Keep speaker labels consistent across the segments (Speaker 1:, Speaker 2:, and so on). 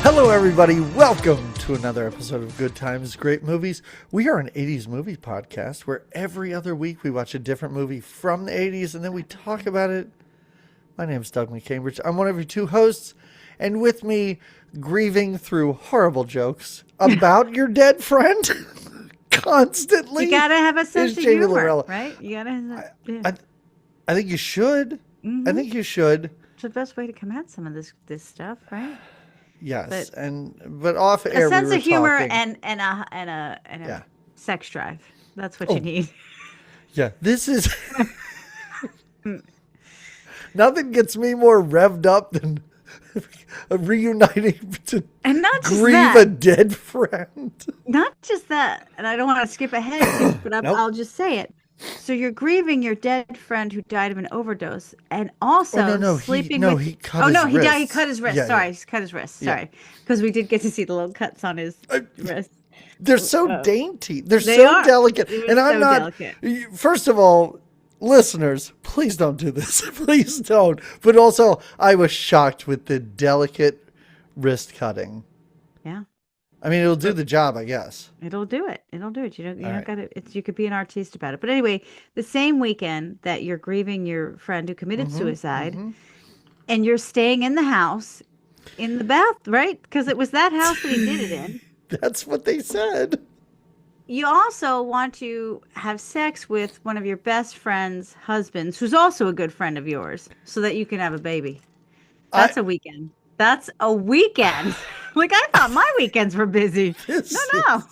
Speaker 1: Hello, everybody. Welcome to another episode of Good Times, Great Movies. We are an 80s movie podcast where every other week we watch a different movie from the 80s and then we talk about it. My name is Doug McCambridge. I'm one of your two hosts, and with me, grieving through horrible jokes about your dead friend constantly.
Speaker 2: You gotta have a sense of
Speaker 1: Jamie
Speaker 2: humor,
Speaker 1: Lorello.
Speaker 2: right? You gotta have
Speaker 1: I think you should.
Speaker 2: Mm-hmm.
Speaker 1: I think you should.
Speaker 2: It's the best way to come at some of this stuff, right?
Speaker 1: Yes, but off air,
Speaker 2: A sense of humor
Speaker 1: talking.
Speaker 2: and a sex drive. That's what you need.
Speaker 1: Yeah, this is nothing gets me more revved up than reuniting to
Speaker 2: And not just
Speaker 1: grieve
Speaker 2: that.
Speaker 1: a dead friend.
Speaker 2: Not just that. And I don't want to skip ahead, but
Speaker 1: Nope.
Speaker 2: I'll just say it. So you're grieving your dead friend who died of an overdose, and also sleeping with.
Speaker 1: He cut his
Speaker 2: he
Speaker 1: wrist.
Speaker 2: died. He cut his wrist.
Speaker 1: Yeah,
Speaker 2: Sorry,
Speaker 1: yeah.
Speaker 2: he cut his wrist.
Speaker 1: Yeah.
Speaker 2: Sorry, because we did get to see the little cuts on his wrist.
Speaker 1: They're so dainty. They
Speaker 2: They are.
Speaker 1: delicate.
Speaker 2: It
Speaker 1: And
Speaker 2: is
Speaker 1: I'm
Speaker 2: so
Speaker 1: not.
Speaker 2: delicate.
Speaker 1: First of all, listeners, please don't do this. Please don't. But also, I was shocked with the delicate wrist cutting.
Speaker 2: Yeah.
Speaker 1: I mean, it'll do the job, I guess.
Speaker 2: It'll do it. It'll do it. You don't
Speaker 1: All right.
Speaker 2: got to. You could be an artiste about it. But anyway, the same weekend that you're grieving your friend who committed suicide, and you're staying in the house, in the bath, right? Because it was that house that he did it in.
Speaker 1: That's what they said.
Speaker 2: You also want to have sex with one of your best friend's husbands, who's also a good friend of yours, so that you can have a baby. That's a weekend. That's a weekend. Like, I thought my weekends were busy. No.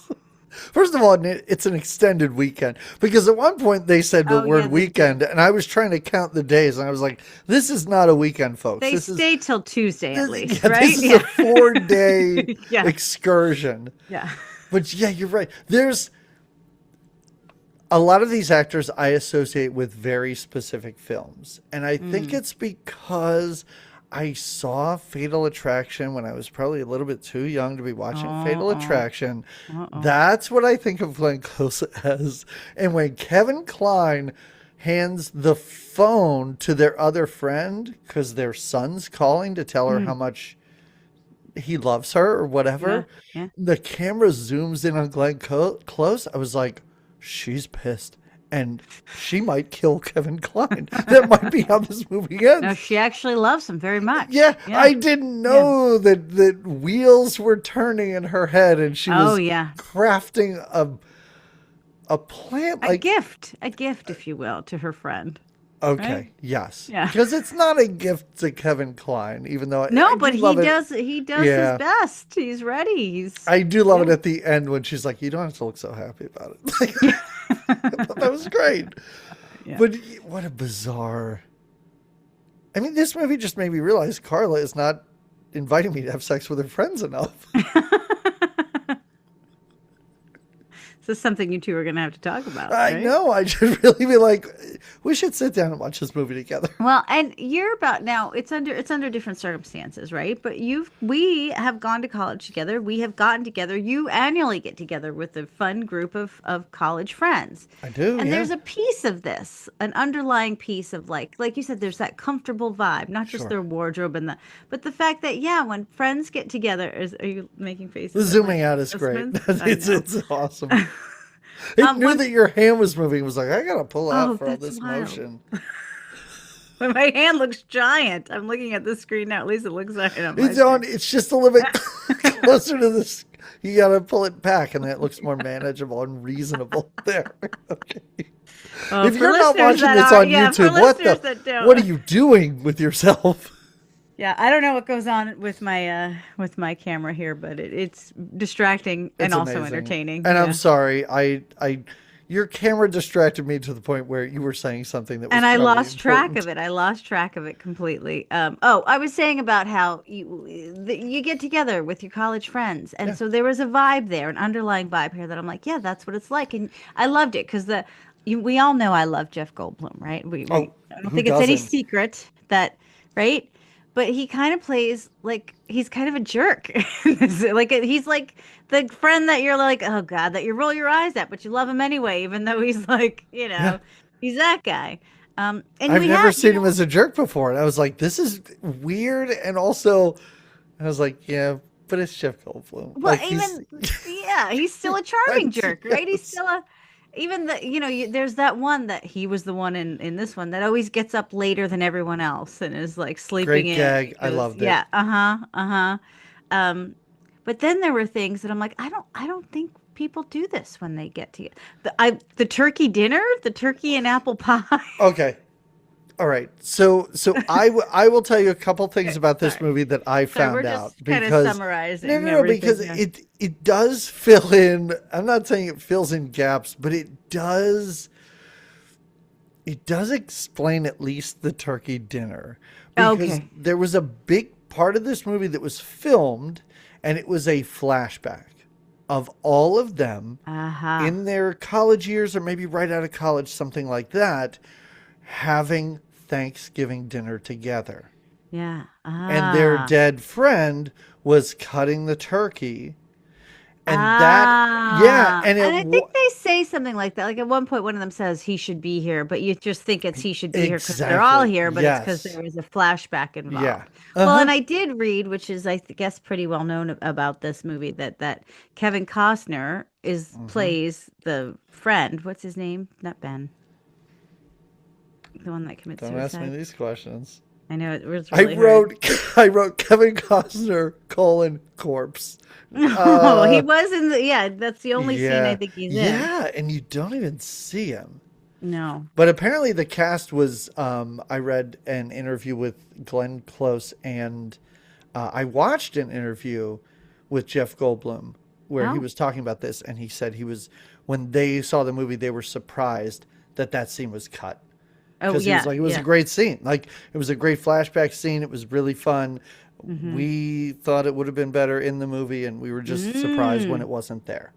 Speaker 1: First of all, it's an extended weekend because at one point they said the word weekend, and I was trying to count the days, and I was like, "This is not a weekend, folks.
Speaker 2: They stay till Tuesday at least,
Speaker 1: yeah,
Speaker 2: right?
Speaker 1: This is a 4-day excursion."
Speaker 2: Yeah.
Speaker 1: But yeah, you're right. There's a lot of these actors I associate with very specific films, and I think it's because I saw Fatal Attraction when I was probably a little bit too young to be watching Fatal Attraction. That's what I think of Glenn Close as. And when Kevin Kline hands the phone to their other friend because their son's calling to tell her how much he loves her or whatever, the camera zooms in on Glenn Close. I was like, she's pissed. And she might kill Kevin Kline. That might be how this movie ends.
Speaker 2: No, she actually loves him very much.
Speaker 1: Yeah. I didn't know that wheels were turning in her head, and she was crafting a plant,
Speaker 2: a gift, if you will, to her friend.
Speaker 1: Okay.
Speaker 2: Right?
Speaker 1: Yes.
Speaker 2: Yeah.
Speaker 1: Because it's not a gift to Kevin Kline, even though
Speaker 2: but he does his best. He's ready.
Speaker 1: I do love it at the end when she's like, "You don't have to look so happy about it." I thought that was great. Yeah. But what a bizarre. I mean, this movie just made me realize Carla is not inviting me to have sex with her friends enough.
Speaker 2: This is something you two are going to have to talk about.
Speaker 1: I
Speaker 2: right?
Speaker 1: know. I should really be like, we should sit down and watch this movie together.
Speaker 2: Well, and you're about now. It's under different circumstances, right? But we have gone to college together. We have gotten together. You annually get together with a fun group of college friends.
Speaker 1: I do.
Speaker 2: And there's a piece of this, an underlying piece of like you said, there's that comfortable vibe, not just their wardrobe but the fact that when friends get together, are you making faces?
Speaker 1: The zooming out is great. It's awesome. It knew that your hand was moving. It was like, I gotta pull out for all this motion.
Speaker 2: My hand looks giant. I'm looking at the screen now. At least it looks like
Speaker 1: it's just a little bit closer to this. You gotta pull it back, and then it looks more manageable and reasonable there. Okay. If you're not watching this on YouTube, what are you doing with yourself?
Speaker 2: Yeah, I don't know what goes on with my camera here, but it's distracting and also entertaining.
Speaker 1: And I'm sorry, your camera distracted me to the point where you were saying something that was
Speaker 2: I lost
Speaker 1: important.
Speaker 2: track of it. I lost track of it completely. I was saying about how you get together with your college friends, and so there was a vibe there, an underlying vibe here that I'm like, yeah, that's what it's like, and I loved it because we all know I love Jeff Goldblum, right? I don't think it's any secret that, right? But he kind of plays like he's kind of a jerk. Like he's like the friend that you're like, oh God, that you roll your eyes at, but you love him anyway, even though he's like, he's that guy. And
Speaker 1: I've never seen him as a jerk before. And I was like, this is weird. And also I was like, yeah, but it's Jeff Goldblum.
Speaker 2: Well,
Speaker 1: Like
Speaker 2: he's still a charming jerk, right? He's still even there's that one that he was the one in this one that always gets up later than everyone else and is like sleeping
Speaker 1: great
Speaker 2: in.
Speaker 1: gag. I loved it.
Speaker 2: Yeah, but then there were things that I'm like, I don't think people do this when they get together. The turkey dinner, the turkey and apple pie.
Speaker 1: Okay. All right. So I will tell you a couple things about this movie that I found
Speaker 2: we're
Speaker 1: out
Speaker 2: just kind of
Speaker 1: because
Speaker 2: summarizing.
Speaker 1: no, because it does fill in. I'm not saying it fills in gaps, but it does explain at least the turkey dinner because there was a big part of this movie that was filmed, and it was a flashback of all of them in their college years or maybe right out of college, something like that, having Thanksgiving dinner together.
Speaker 2: Yeah.
Speaker 1: And their dead friend was cutting the turkey. And and
Speaker 2: I think they say something like that. Like at one point, one of them says he should be here, but you just think it's he should be here because they're all here, but it's because there was a flashback involved.
Speaker 1: Yeah.
Speaker 2: Well, and I did read, which is I guess pretty well known about this movie, that Kevin Costner plays the friend. What's his name? Not Ben. The one that commits suicide.
Speaker 1: Don't ask me these questions.
Speaker 2: I know it was really
Speaker 1: I wrote Kevin Costner, corpse.
Speaker 2: Oh, he was in that's the only scene I think he's in.
Speaker 1: Yeah, and you don't even see him.
Speaker 2: No.
Speaker 1: But apparently the cast was, I read an interview with Glenn Close, and I watched an interview with Jeff Goldblum where he was talking about this, and he said when they saw the movie, they were surprised that scene was cut. Because he was like, it was a great scene. Like, it was a great flashback scene. It was really fun. Mm-hmm. We thought it would have been better in the movie, and we were just surprised when it wasn't there.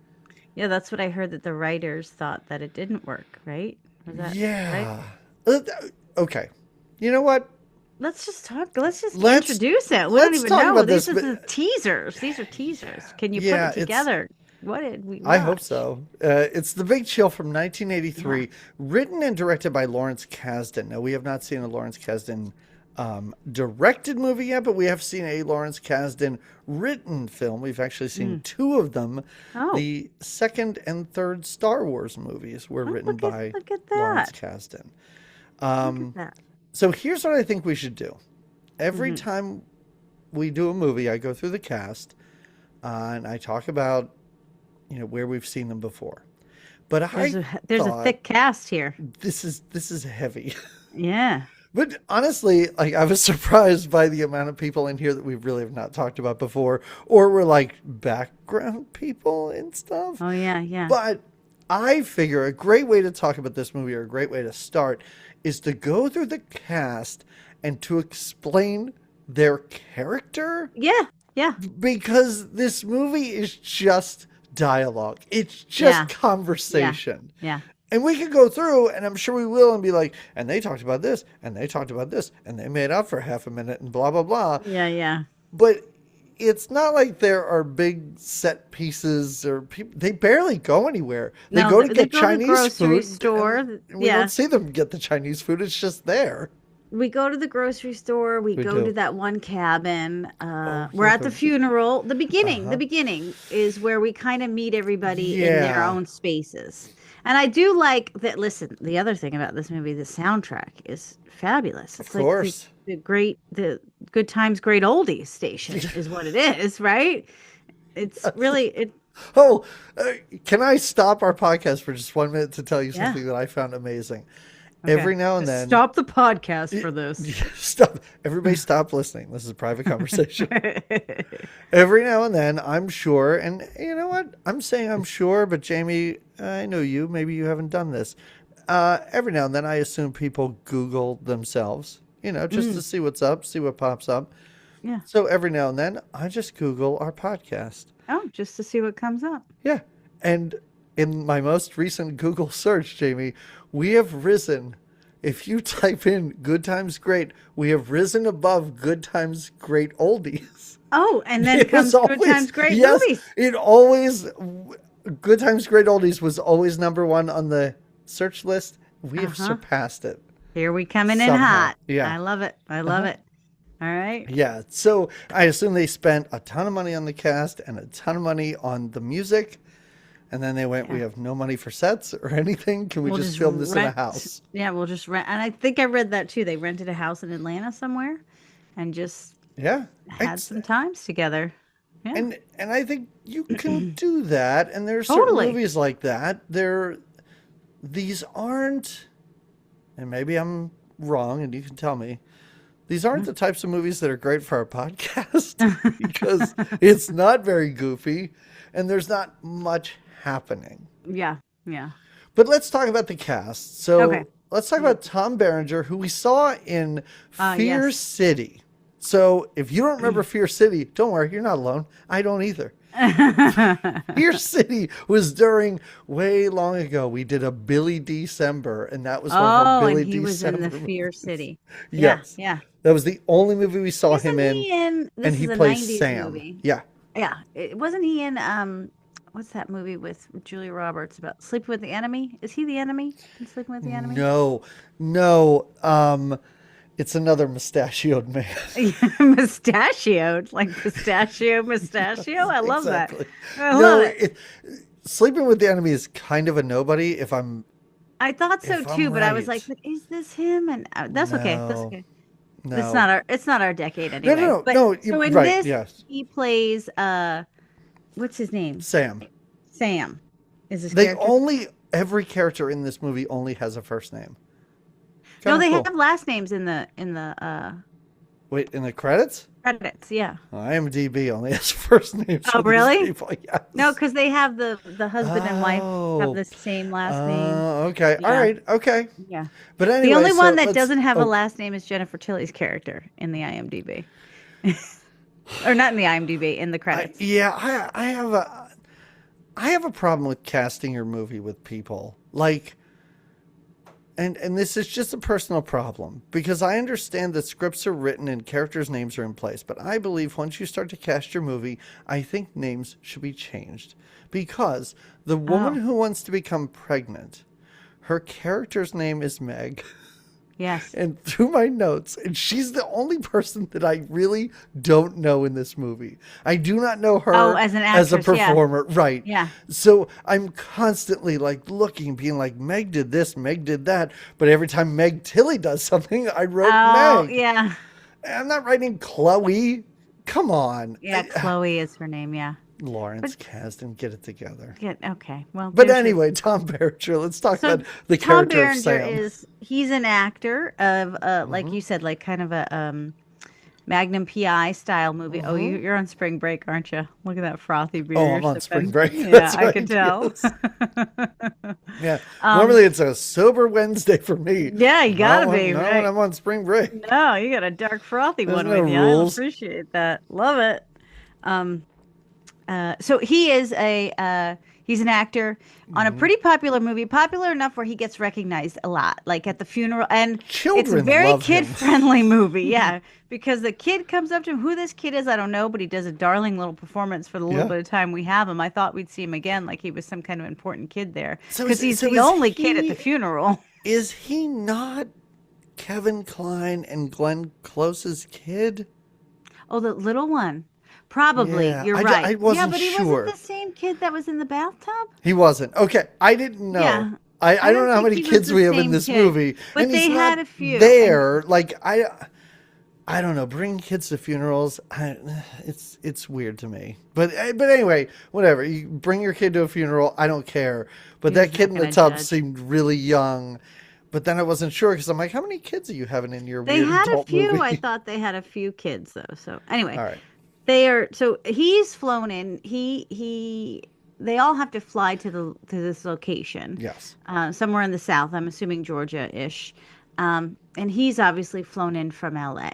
Speaker 2: Yeah, that's what I heard, that the writers thought that it didn't work, right? Was that
Speaker 1: right? Okay. You know what?
Speaker 2: Let's just introduce it. We don't even know. These are the teasers. These are teasers. Can you put it together? What did we watch?
Speaker 1: I hope so. It's The Big Chill from 1983, written and directed by Lawrence Kasdan. Now, we have not seen a Lawrence Kasdan directed movie yet, but we have seen a Lawrence Kasdan written film. We've actually seen two of them. The second and third Star Wars movies were written by Lawrence Kasdan.
Speaker 2: Look at that.
Speaker 1: So here's what I think we should do. Every time we do a movie, I go through the cast and I talk about where we've seen them before. But
Speaker 2: there's a thick cast here.
Speaker 1: This is heavy.
Speaker 2: Yeah.
Speaker 1: But honestly, like, I was surprised by the amount of people in here that we really have not talked about before, or were like background people and stuff.
Speaker 2: Oh yeah.
Speaker 1: But I figure a great way to talk about this movie, or a great way to start, is to go through the cast and to explain their character.
Speaker 2: Yeah.
Speaker 1: Because this movie is just dialogue. It's just conversation.
Speaker 2: Yeah.
Speaker 1: And we could go through, and I'm sure we will, and be like, and they talked about this, and they talked about this, and they made out for half a minute, and blah, blah, blah.
Speaker 2: Yeah.
Speaker 1: But it's not like there are big set pieces or people. They barely go anywhere. They go to get Chinese
Speaker 2: grocery
Speaker 1: food.
Speaker 2: Store.
Speaker 1: We don't see them get the Chinese food. It's just there.
Speaker 2: We go to the grocery store. We go to that one cabin. We're at the funeral. The beginning is where we kind of meet everybody in their own spaces. And I do like that. Listen, the other thing about this movie, the soundtrack is fabulous. It's
Speaker 1: of course.
Speaker 2: The Good Times, Great Oldies station is what it is, right? It's really...
Speaker 1: Can I stop our podcast for just 1 minute to tell you something that I found amazing? Okay. Every now and then...
Speaker 2: Stop the podcast for this.
Speaker 1: Stop. Everybody stop listening. This is a private conversation. Every now and then, I'm sure, and you know what? I'm saying I'm sure, but Jamie, I know you. Maybe you haven't done this. Every now and then, I assume people Google themselves, just to see what's up, see what pops up.
Speaker 2: Yeah.
Speaker 1: So every now and then, I just Google our podcast.
Speaker 2: Oh, just to see what comes up.
Speaker 1: Yeah. And in my most recent Google search, Jamie, we have risen. If you type in Good Times Great, we have risen above Good Times Great Oldies.
Speaker 2: Oh, and then comes Good Times Great Movies.
Speaker 1: It always, Good Times Great Oldies was always number one on the search list. We have surpassed it.
Speaker 2: Here we coming in hot.
Speaker 1: Yeah.
Speaker 2: I love it. I love it. All right.
Speaker 1: Yeah. So I assume they spent a ton of money on the cast and a ton of money on the music. And then they went, we have no money for sets or anything. Can we
Speaker 2: We'll
Speaker 1: just film this in a house?
Speaker 2: Yeah, we'll just rent. And I think I read that too. They rented a house in Atlanta somewhere and just had some times together. Yeah.
Speaker 1: And I think you can do that. And there's certain
Speaker 2: Totally.
Speaker 1: movies like that. These aren't, and maybe I'm wrong and you can tell me, these aren't the types of movies that are great for our podcast because it's not very goofy and there's not much happening.
Speaker 2: Yeah. Yeah.
Speaker 1: But let's talk about the cast. So
Speaker 2: Okay.
Speaker 1: let's talk about Tom Berenger, who we saw in Fear
Speaker 2: yes.
Speaker 1: City. So if you don't remember Fear City, don't worry, you're not alone. I don't either. Fear City was during way long ago. We did a Billy December, and that was one of our Billy
Speaker 2: and he was in
Speaker 1: December
Speaker 2: the Fear
Speaker 1: movies.
Speaker 2: City.
Speaker 1: Yes.
Speaker 2: Yeah.
Speaker 1: That was the only movie we saw him in.
Speaker 2: This
Speaker 1: and he
Speaker 2: is a
Speaker 1: plays
Speaker 2: 90s
Speaker 1: Sam.
Speaker 2: movie.
Speaker 1: Yeah.
Speaker 2: Yeah. Wasn't he in what's that movie with Julia Roberts about sleeping with the enemy? Is he the enemy in Sleeping with the Enemy?
Speaker 1: No. It's another mustachioed man.
Speaker 2: Mustachioed, like mustachio. I love
Speaker 1: Exactly.
Speaker 2: that. I love it.
Speaker 1: Sleeping with the Enemy is kind of a nobody.
Speaker 2: I thought so
Speaker 1: if
Speaker 2: too,
Speaker 1: I'm
Speaker 2: but I was like,
Speaker 1: right.
Speaker 2: "Is this him?" And that's okay. That's okay.
Speaker 1: No.
Speaker 2: It's not our decade anyway.
Speaker 1: No.
Speaker 2: But,
Speaker 1: No.
Speaker 2: so in
Speaker 1: Right.
Speaker 2: this,
Speaker 1: Yes.
Speaker 2: he plays what's his name?
Speaker 1: Sam.
Speaker 2: Sam is his character.
Speaker 1: Every character in this movie only has a first name.
Speaker 2: No, they
Speaker 1: Kinda
Speaker 2: have last names in the
Speaker 1: Wait, in the credits?
Speaker 2: credits. Yeah.
Speaker 1: IMDb only has first names.
Speaker 2: Oh,
Speaker 1: for these
Speaker 2: really?
Speaker 1: people, yes.
Speaker 2: No, because they have the husband and wife have the same last name.
Speaker 1: Okay.
Speaker 2: Yeah.
Speaker 1: All right. Okay.
Speaker 2: Yeah.
Speaker 1: But anyway,
Speaker 2: The only one that
Speaker 1: let's-
Speaker 2: doesn't have a last name is Jennifer Tilly's character in the IMDb. Or not in the IMDb, in the credits.
Speaker 1: I have a problem with casting your movie with people. Like, and this is just a personal problem because I understand that scripts are written and characters' names are in place, but I believe once you start to cast your movie, I think names should be changed because the woman who wants to become pregnant, her character's name is Meg.
Speaker 2: Yes.
Speaker 1: And through my notes, and she's the only person that I really don't know in this movie. I do not know her
Speaker 2: as an
Speaker 1: as a
Speaker 2: actress, yeah.
Speaker 1: performer. Right.
Speaker 2: Yeah.
Speaker 1: So I'm constantly like looking, being like, Meg did this, Meg did that. But every time Meg Tilly does something, I wrote Meg.
Speaker 2: Yeah.
Speaker 1: I'm not writing Chloe. Come on.
Speaker 2: Yeah, Chloe is her name, yeah.
Speaker 1: Lawrence Kasdan, get it together.
Speaker 2: Okay. Well,
Speaker 1: But anyway, Tom Berenger, let's talk about the
Speaker 2: Tom
Speaker 1: character of
Speaker 2: Berenger
Speaker 1: Sam.
Speaker 2: he's an actor of like you said, like kind of a Magnum PI style movie. Oh, you're on spring break, aren't you? Look at that frothy beard.
Speaker 1: Oh, I'm on spring break.
Speaker 2: Yeah,
Speaker 1: That's
Speaker 2: I
Speaker 1: right,
Speaker 2: can tell.
Speaker 1: yes. Yeah. Normally it's a sober Wednesday for me.
Speaker 2: Yeah, you gotta be.
Speaker 1: No,
Speaker 2: right?
Speaker 1: when I'm on spring break.
Speaker 2: No, you got a dark frothy one
Speaker 1: no
Speaker 2: with you.
Speaker 1: rules.
Speaker 2: I appreciate that. Love it. So he is he's an actor on a pretty popular movie, popular enough where he gets recognized a lot, like at the funeral. And it's a
Speaker 1: Children
Speaker 2: very
Speaker 1: love him.
Speaker 2: kid-friendly movie, yeah. Because the kid comes up to him. Who this kid is, I don't know, but he does a darling little performance for the little bit of time we have him. I thought we'd see him again, like he was some kind of important kid there, because he's the only kid at the funeral.
Speaker 1: Is he not Kevin Kline and Glenn Close's kid?
Speaker 2: Oh, the little one. Probably.
Speaker 1: Yeah,
Speaker 2: You're
Speaker 1: I
Speaker 2: right.
Speaker 1: wasn't
Speaker 2: but he
Speaker 1: sure.
Speaker 2: wasn't the same kid that was in the bathtub?
Speaker 1: He wasn't. Okay, I didn't know.
Speaker 2: Yeah.
Speaker 1: I don't know how
Speaker 2: think
Speaker 1: many
Speaker 2: he was
Speaker 1: kids
Speaker 2: the
Speaker 1: we have in
Speaker 2: same
Speaker 1: this
Speaker 2: kid.
Speaker 1: movie.
Speaker 2: But
Speaker 1: and
Speaker 2: they
Speaker 1: he's
Speaker 2: had
Speaker 1: not
Speaker 2: a few.
Speaker 1: there. Like I don't know. Bringing kids to funerals, it's weird to me. But anyway, whatever. You bring your kid to a funeral, I don't care. But that kid in the tub seemed really young. But then I wasn't sure because I'm like, how many kids are you having in your
Speaker 2: They
Speaker 1: weird
Speaker 2: had a
Speaker 1: adult
Speaker 2: few.
Speaker 1: movie?
Speaker 2: I thought they had a few kids though. So anyway,
Speaker 1: All right.
Speaker 2: so he's flown in. They all have to fly to this location.
Speaker 1: Yes.
Speaker 2: Somewhere in the South. I'm assuming Georgia-ish. And he's obviously flown in from LA.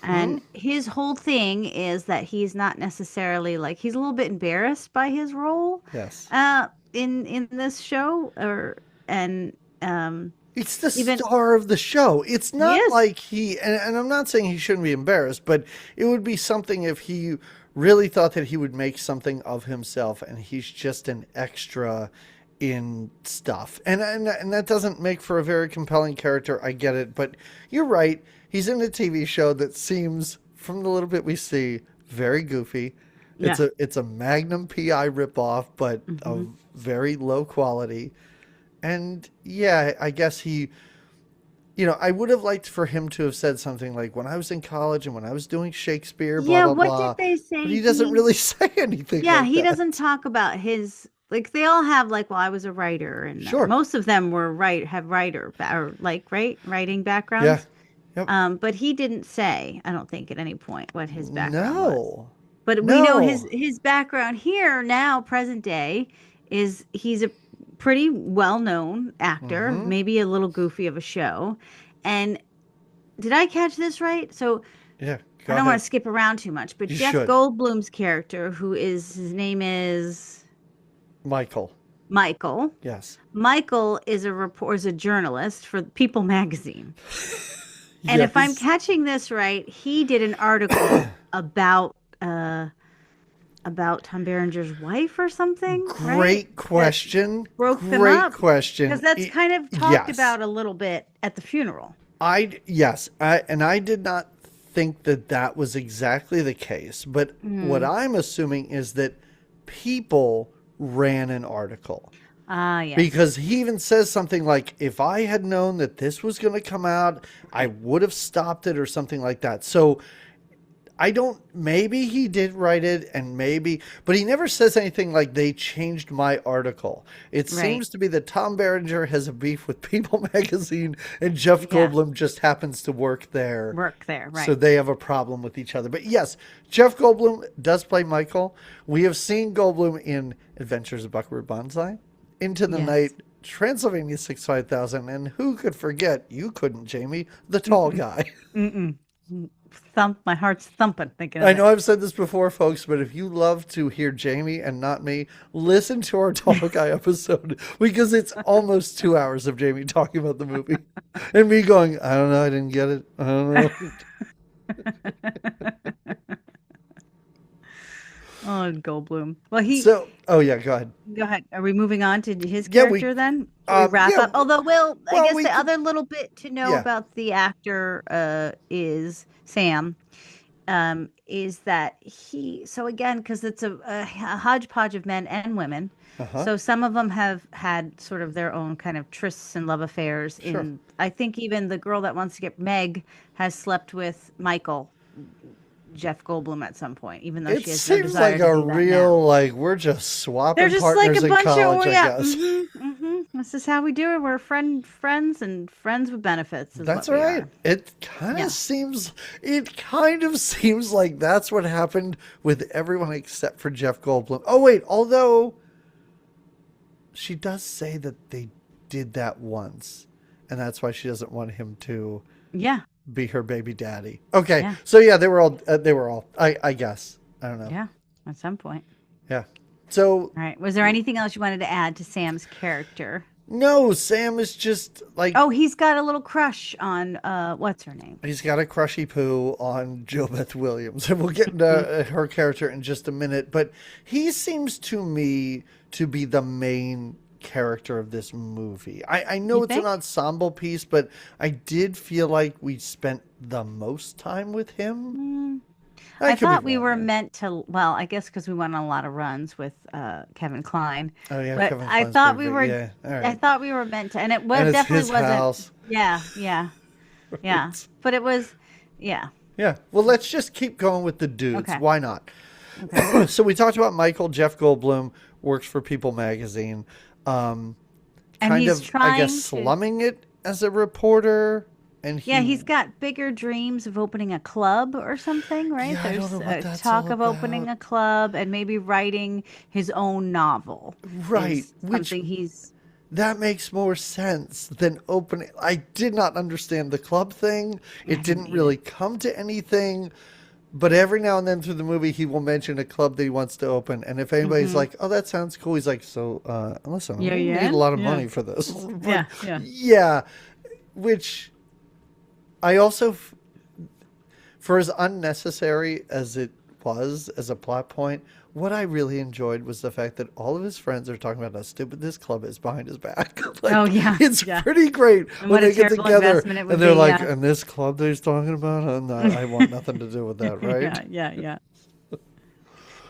Speaker 2: And his whole thing is that he's not necessarily like, he's a little bit embarrassed by his role.
Speaker 1: Yes.
Speaker 2: In this show,
Speaker 1: It's the star of the show. It's not like and I'm not saying he shouldn't be embarrassed, but it would be something if he really thought that he would make something of himself and he's just an extra in stuff. And that doesn't make for a very compelling character. I get it. But you're right. he's in a TV show that seems, from the little bit we see, very goofy.
Speaker 2: Yeah.
Speaker 1: It's a Magnum PI ripoff, but of very low quality. And yeah, I guess he, I would have liked for him to have said something like, when I was in college and when I was doing Shakespeare, blah,
Speaker 2: Yeah,
Speaker 1: blah,
Speaker 2: what
Speaker 1: blah.
Speaker 2: did they say?
Speaker 1: But he doesn't really say anything
Speaker 2: Yeah,
Speaker 1: like
Speaker 2: he
Speaker 1: that.
Speaker 2: doesn't talk about his, like, they all have, like, well, I was a writer, and
Speaker 1: Sure.
Speaker 2: most of them have writing
Speaker 1: Yeah.
Speaker 2: backgrounds.
Speaker 1: Yep.
Speaker 2: But he didn't say, I don't think at any point, what his background was.
Speaker 1: No.
Speaker 2: But we know
Speaker 1: No.
Speaker 2: his background here now, present day, is he's a pretty well-known actor, maybe a little goofy of a show. And did I catch this right? So
Speaker 1: Yeah.
Speaker 2: I don't want to skip around too much, but
Speaker 1: You
Speaker 2: Jeff
Speaker 1: should.
Speaker 2: Goldblum's character, his name is
Speaker 1: Michael.
Speaker 2: Michael.
Speaker 1: Yes.
Speaker 2: Michael is a journalist for People magazine. And if I'm catching this right, he did an article about Tom Berenger's wife or something.
Speaker 1: Great question.
Speaker 2: Broke them
Speaker 1: Great
Speaker 2: up.
Speaker 1: question.
Speaker 2: Because that's kind of talked about a little bit at the funeral.
Speaker 1: I did not think that was exactly the case, but what I'm assuming is that People ran an article.
Speaker 2: Yes.
Speaker 1: Because he even says something like, if I had known that this was going to come out, I would have stopped it or something like that. So maybe he did write it but he never says anything like they changed my article. It seems to be that Tom Berenger has a beef with People magazine and Jeff Goldblum just happens to work there.
Speaker 2: Right.
Speaker 1: So they have a problem with each other. But yes, Jeff Goldblum does play Michael. We have seen Goldblum in Adventures of Buckaroo Banzai, Into the Night, Transylvania 65000, and who could forget, you couldn't, Jamie, the tall guy.
Speaker 2: My heart's thumping thinking of
Speaker 1: I know I've said this before, folks, but if you love to hear Jamie and not me, listen to our tall guy episode, because it's almost 2 hours of Jamie talking about the movie and me going, I don't know, I didn't get it. I don't know.
Speaker 2: Oh, Goldblum. Well,
Speaker 1: oh yeah, go ahead.
Speaker 2: Go ahead. Are we moving on to his character then? We wrap up. Although, I guess the other little bit to know about the actor is Sam. Is that so again, because it's a hodgepodge of men and women. So some of them have had sort of their own kind of trysts and love affairs. I think even the girl that wants to get Meg has slept with Michael, Jeff Goldblum, at some point, even though she has no desire to do that now. It seems like a real,
Speaker 1: we're just swapping
Speaker 2: They're just
Speaker 1: partners
Speaker 2: like a
Speaker 1: in
Speaker 2: bunch
Speaker 1: college,
Speaker 2: of,
Speaker 1: I guess.
Speaker 2: This is how we do it. We're friends and friends with benefits.
Speaker 1: That's right. It kind of seems like that's what happened with everyone except for Jeff Goldblum. Oh wait, although she does say that they did that once, and that's why she doesn't want him to be her baby daddy. Okay. Yeah. So yeah, they were all, I guess. I don't know.
Speaker 2: Yeah. At some point.
Speaker 1: Yeah. So.
Speaker 2: All right. Was there anything else you wanted to add to Sam's character?
Speaker 1: No, Sam is just like.
Speaker 2: Oh, he's got a little crush on, what's her name?
Speaker 1: He's got a crushy poo on JoBeth Williams. And we'll get into her character in just a minute. But he seems to me to be the main character of this movie. I know it's an ensemble piece, but I did feel like we spent the most time with him.
Speaker 2: I thought we were meant to, I guess because we went on a lot of runs with Kevin Kline.
Speaker 1: Oh yeah,
Speaker 2: but
Speaker 1: Kevin
Speaker 2: I
Speaker 1: Kline's
Speaker 2: thought
Speaker 1: pretty
Speaker 2: we
Speaker 1: big.
Speaker 2: were.
Speaker 1: Yeah. All right.
Speaker 2: I thought we were meant to, and it
Speaker 1: And it's
Speaker 2: definitely
Speaker 1: his
Speaker 2: wasn't.
Speaker 1: house.
Speaker 2: Yeah. But it was,
Speaker 1: Yeah. Well, let's just keep going with the dudes.
Speaker 2: Okay.
Speaker 1: Why not?
Speaker 2: Okay.
Speaker 1: So we talked about Michael. Jeff Goldblum works for People magazine.
Speaker 2: And
Speaker 1: kind
Speaker 2: he's
Speaker 1: of,
Speaker 2: trying
Speaker 1: I guess, slumming it as a reporter. And
Speaker 2: he's got bigger dreams of opening a club or something, right?
Speaker 1: Yeah,
Speaker 2: There's
Speaker 1: I don't know what that's
Speaker 2: talk
Speaker 1: all
Speaker 2: of opening
Speaker 1: about.
Speaker 2: a club and maybe writing his own novel.
Speaker 1: Right. That makes more sense than opening. I did not understand the club thing. It didn't really come to anything. But every now and then through the movie, he will mention a club that he wants to open. And if anybody's like, oh, that sounds cool, he's like, so, listen, we need a lot of money for this. Yeah. Which I also, for as unnecessary as it because, as a plot point, what I really enjoyed was the fact that all of his friends are talking about how stupid this club is behind his back.
Speaker 2: Oh yeah,
Speaker 1: it's
Speaker 2: yeah.
Speaker 1: pretty great
Speaker 2: And
Speaker 1: when
Speaker 2: what a
Speaker 1: they get
Speaker 2: terrible
Speaker 1: together
Speaker 2: investment it
Speaker 1: and
Speaker 2: would
Speaker 1: they're
Speaker 2: be.
Speaker 1: like,
Speaker 2: Yeah.
Speaker 1: and this club that he's talking about, and I want nothing to do with that, right?
Speaker 2: Yeah, yeah,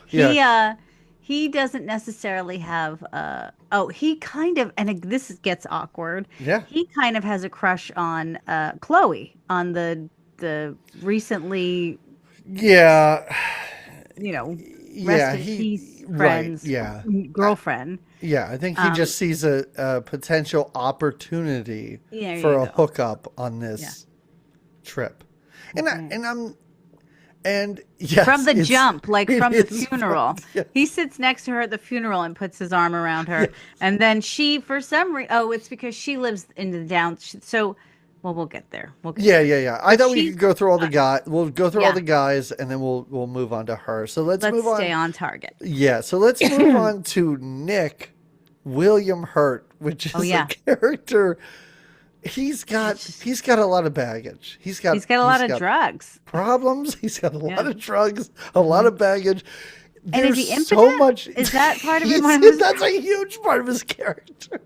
Speaker 2: yeah.
Speaker 1: Yeah.
Speaker 2: He doesn't necessarily have he kind of this gets awkward.
Speaker 1: Yeah.
Speaker 2: He kind of has a crush on Chloe, on the recently,
Speaker 1: Yeah.
Speaker 2: you know, rest
Speaker 1: Yeah.
Speaker 2: in peace
Speaker 1: Right.
Speaker 2: friend's
Speaker 1: Yeah.
Speaker 2: girlfriend.
Speaker 1: Yeah, I think he just sees a potential opportunity
Speaker 2: There
Speaker 1: for
Speaker 2: you
Speaker 1: a
Speaker 2: go.
Speaker 1: hookup on
Speaker 2: Yeah.
Speaker 1: this trip, and I
Speaker 2: Right.
Speaker 1: and I'm and
Speaker 2: From
Speaker 1: yes,
Speaker 2: the jump, like
Speaker 1: it
Speaker 2: from the
Speaker 1: is
Speaker 2: funeral.
Speaker 1: yeah,
Speaker 2: He sits next to her at the funeral and puts his arm around her.
Speaker 1: yes,
Speaker 2: And then she, for some reason, oh, it's because she lives in the down. So, well, we'll get there. We'll get
Speaker 1: yeah,
Speaker 2: there.
Speaker 1: yeah, yeah. I
Speaker 2: But
Speaker 1: thought we
Speaker 2: she's,
Speaker 1: could go through all the
Speaker 2: uh,
Speaker 1: guys. We'll go through all
Speaker 2: yeah,
Speaker 1: the guys, and then we'll move on to her. So let's
Speaker 2: let's
Speaker 1: move
Speaker 2: stay
Speaker 1: on.
Speaker 2: on target.
Speaker 1: Yeah, so let's move on to Nick William Hurt, which
Speaker 2: Oh,
Speaker 1: is a
Speaker 2: yeah.
Speaker 1: character. He's got
Speaker 2: It's just,
Speaker 1: he's got a lot of baggage.
Speaker 2: he's got a lot of drugs.
Speaker 1: problems. He's got a lot
Speaker 2: Yeah.
Speaker 1: of drugs, a lot
Speaker 2: Hmm.
Speaker 1: of baggage.
Speaker 2: And is he
Speaker 1: There's so
Speaker 2: impotent?
Speaker 1: much.
Speaker 2: Is that part of it?
Speaker 1: That's a huge part of his character.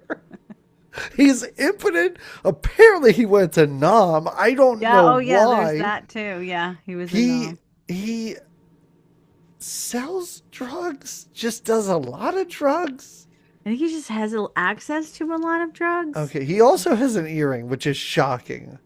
Speaker 1: He's impotent. Apparently, he went to Nam. I don't
Speaker 2: Yeah.
Speaker 1: know
Speaker 2: Oh, yeah.
Speaker 1: why.
Speaker 2: There's that too. Yeah. He was in
Speaker 1: He he sells drugs. Just does a lot of drugs.
Speaker 2: I think he just has access to a lot of drugs.
Speaker 1: Okay. He also has an earring, which is shocking.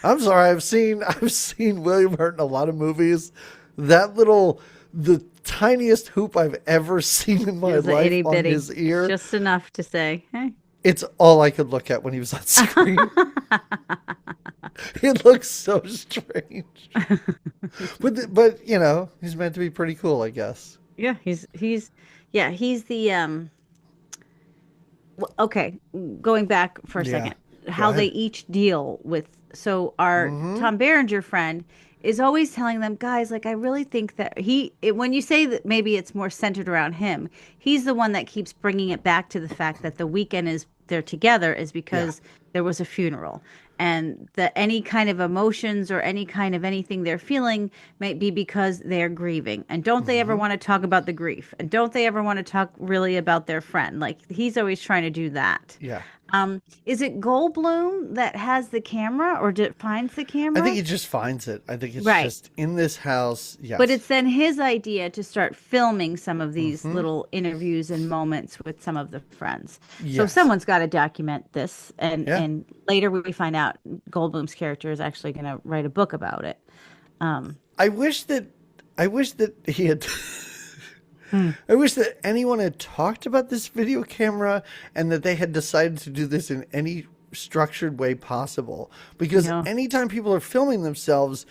Speaker 1: I'm sorry. I've seen William Hurt in a lot of movies. The tiniest hoop I've ever seen in my
Speaker 2: It was a
Speaker 1: life
Speaker 2: itty
Speaker 1: on
Speaker 2: bitty.
Speaker 1: his ear.
Speaker 2: Just enough to say, hey.
Speaker 1: It's all I could look at when he was on screen. It looks so strange. But he's meant to be pretty cool, I guess.
Speaker 2: Yeah, he's the okay, going back for a
Speaker 1: Yeah.
Speaker 2: second,
Speaker 1: Go
Speaker 2: how they
Speaker 1: ahead.
Speaker 2: each deal with, so our
Speaker 1: Mm-hmm.
Speaker 2: Tom Berenger friend is always telling them, guys, like I really think that when you say that maybe it's more centered around him, he's the one that keeps bringing it back to the fact that the weekend is they're together is
Speaker 1: Yeah.
Speaker 2: because there was a funeral, and that any kind of emotions or any kind of anything they're feeling might be because they're grieving, and don't they ever
Speaker 1: Mm-hmm.
Speaker 2: want to talk about the grief, and don't they ever want to talk really about their friend, like he's always trying to do that.
Speaker 1: Yeah.
Speaker 2: Is it Goldblum that has the camera or finds the
Speaker 1: I
Speaker 2: camera?
Speaker 1: think he just finds it. I think it's
Speaker 2: Right.
Speaker 1: just in this house.
Speaker 2: But
Speaker 1: Yes.
Speaker 2: it's then his idea to start filming some of these
Speaker 1: Mm-hmm.
Speaker 2: little interviews and moments with some of the friends. So
Speaker 1: Yes.
Speaker 2: someone's got to document this, and
Speaker 1: Yeah.
Speaker 2: later we find out Goldblum's character is actually going to write a book about it.
Speaker 1: I wish that he had
Speaker 2: Hmm.
Speaker 1: I wish that anyone had talked about this video camera and that they had decided to do this in any structured way possible. Because
Speaker 2: Yeah.
Speaker 1: anytime people are filming themselves,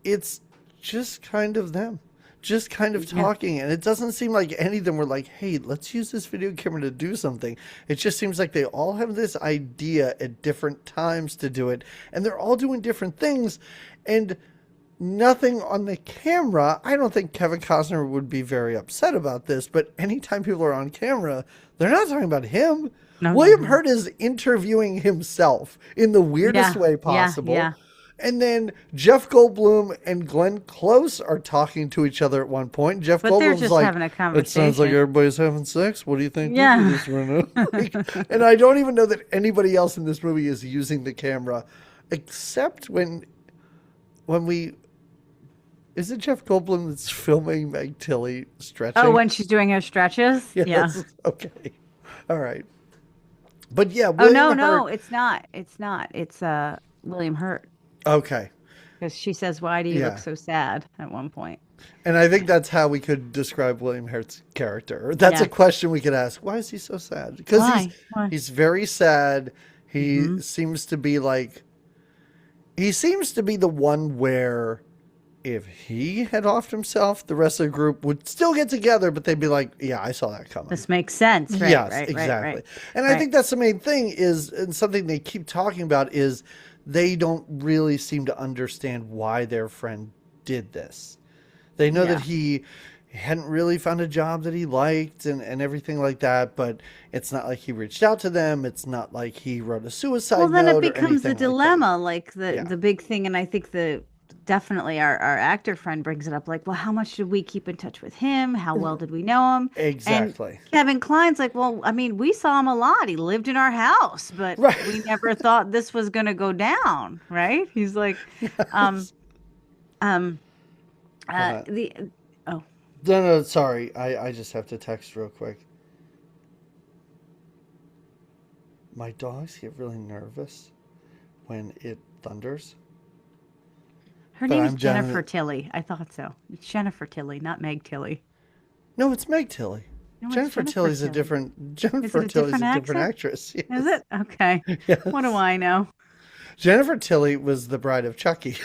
Speaker 1: it's just kind of them. Just kind of
Speaker 2: Yeah.
Speaker 1: talking. And it doesn't seem like any of them were like, hey, let's use this video camera to do something. It just seems like they all have this idea at different times to do it. And they're all doing different things. And nothing on the camera. I don't think Kevin Costner would be very upset about this, but anytime people are on camera, they're not talking about him.
Speaker 2: No,
Speaker 1: William
Speaker 2: no.
Speaker 1: Hurt is interviewing himself in the weirdest
Speaker 2: Yeah,
Speaker 1: way
Speaker 2: yeah,
Speaker 1: possible.
Speaker 2: yeah.
Speaker 1: And then Jeff Goldblum and Glenn Close are talking to each other at one point. Jeff
Speaker 2: But they're
Speaker 1: Goldblum's
Speaker 2: just
Speaker 1: like,
Speaker 2: having a
Speaker 1: it sounds like
Speaker 2: conversation.
Speaker 1: everybody's having sex. What do you think?
Speaker 2: Yeah.
Speaker 1: We do this right now?" And I don't even know that anybody else in this movie is using the camera, except when we. Is it Jeff Goldblum that's filming Meg Tilly stretching?
Speaker 2: Oh, when she's doing her stretches? Yeah.
Speaker 1: Yes. Okay. All right. But yeah,
Speaker 2: Oh, no,
Speaker 1: William
Speaker 2: no,
Speaker 1: Hurt.
Speaker 2: it's not. It's not. It's William Hurt.
Speaker 1: Okay.
Speaker 2: Because she says, "Why do you
Speaker 1: Yeah.
Speaker 2: look so sad?" at one point.
Speaker 1: And I think that's how we could describe William Hurt's character. Or that's
Speaker 2: Yeah.
Speaker 1: a question we could ask. Why is he so sad? Because
Speaker 2: Why? Why?
Speaker 1: he's very sad. He
Speaker 2: Mm-hmm.
Speaker 1: seems to be the one where if he had offed himself, the rest of the group would still get together, but they'd be like, yeah, I saw that coming.
Speaker 2: This makes sense, right?
Speaker 1: Yes,
Speaker 2: right,
Speaker 1: exactly.
Speaker 2: right,
Speaker 1: And I
Speaker 2: right.
Speaker 1: think that's the main thing is, and something they keep talking about is they don't really seem to understand why their friend did this. They know
Speaker 2: Yeah.
Speaker 1: that he hadn't really found a job that he liked and everything like that, but it's not like he reached out to them. It's not like he wrote a suicide
Speaker 2: Well, then it
Speaker 1: note or
Speaker 2: becomes the
Speaker 1: anything like that.
Speaker 2: dilemma, like the
Speaker 1: Yeah.
Speaker 2: the big thing, and I think definitely our actor friend brings it up like, well, how much did we keep in touch with him? How well did we know him? And
Speaker 1: Exactly.
Speaker 2: Kevin Kline's like, well, I mean, we saw him a lot. He lived in our house, but
Speaker 1: Right.
Speaker 2: we never thought this was going to go down, right? He's like, um, um,
Speaker 1: Uh,
Speaker 2: the oh,
Speaker 1: no, sorry. I just have to text real quick. My dogs get really nervous when it thunders.
Speaker 2: her
Speaker 1: But
Speaker 2: name is
Speaker 1: I'm
Speaker 2: Jennifer Tilly. I thought so. It's Jennifer Tilly, not Meg Tilly.
Speaker 1: No, it's Meg Tilly.
Speaker 2: No, it's
Speaker 1: Jennifer Tilly's a
Speaker 2: Tilly.
Speaker 1: different.
Speaker 2: Is it
Speaker 1: Jennifer
Speaker 2: a
Speaker 1: Tilly's a
Speaker 2: different
Speaker 1: different
Speaker 2: accent?
Speaker 1: actress. Yes.
Speaker 2: Is it? Okay.
Speaker 1: Yes.
Speaker 2: What do I know?
Speaker 1: Jennifer Tilly was the bride of Chucky.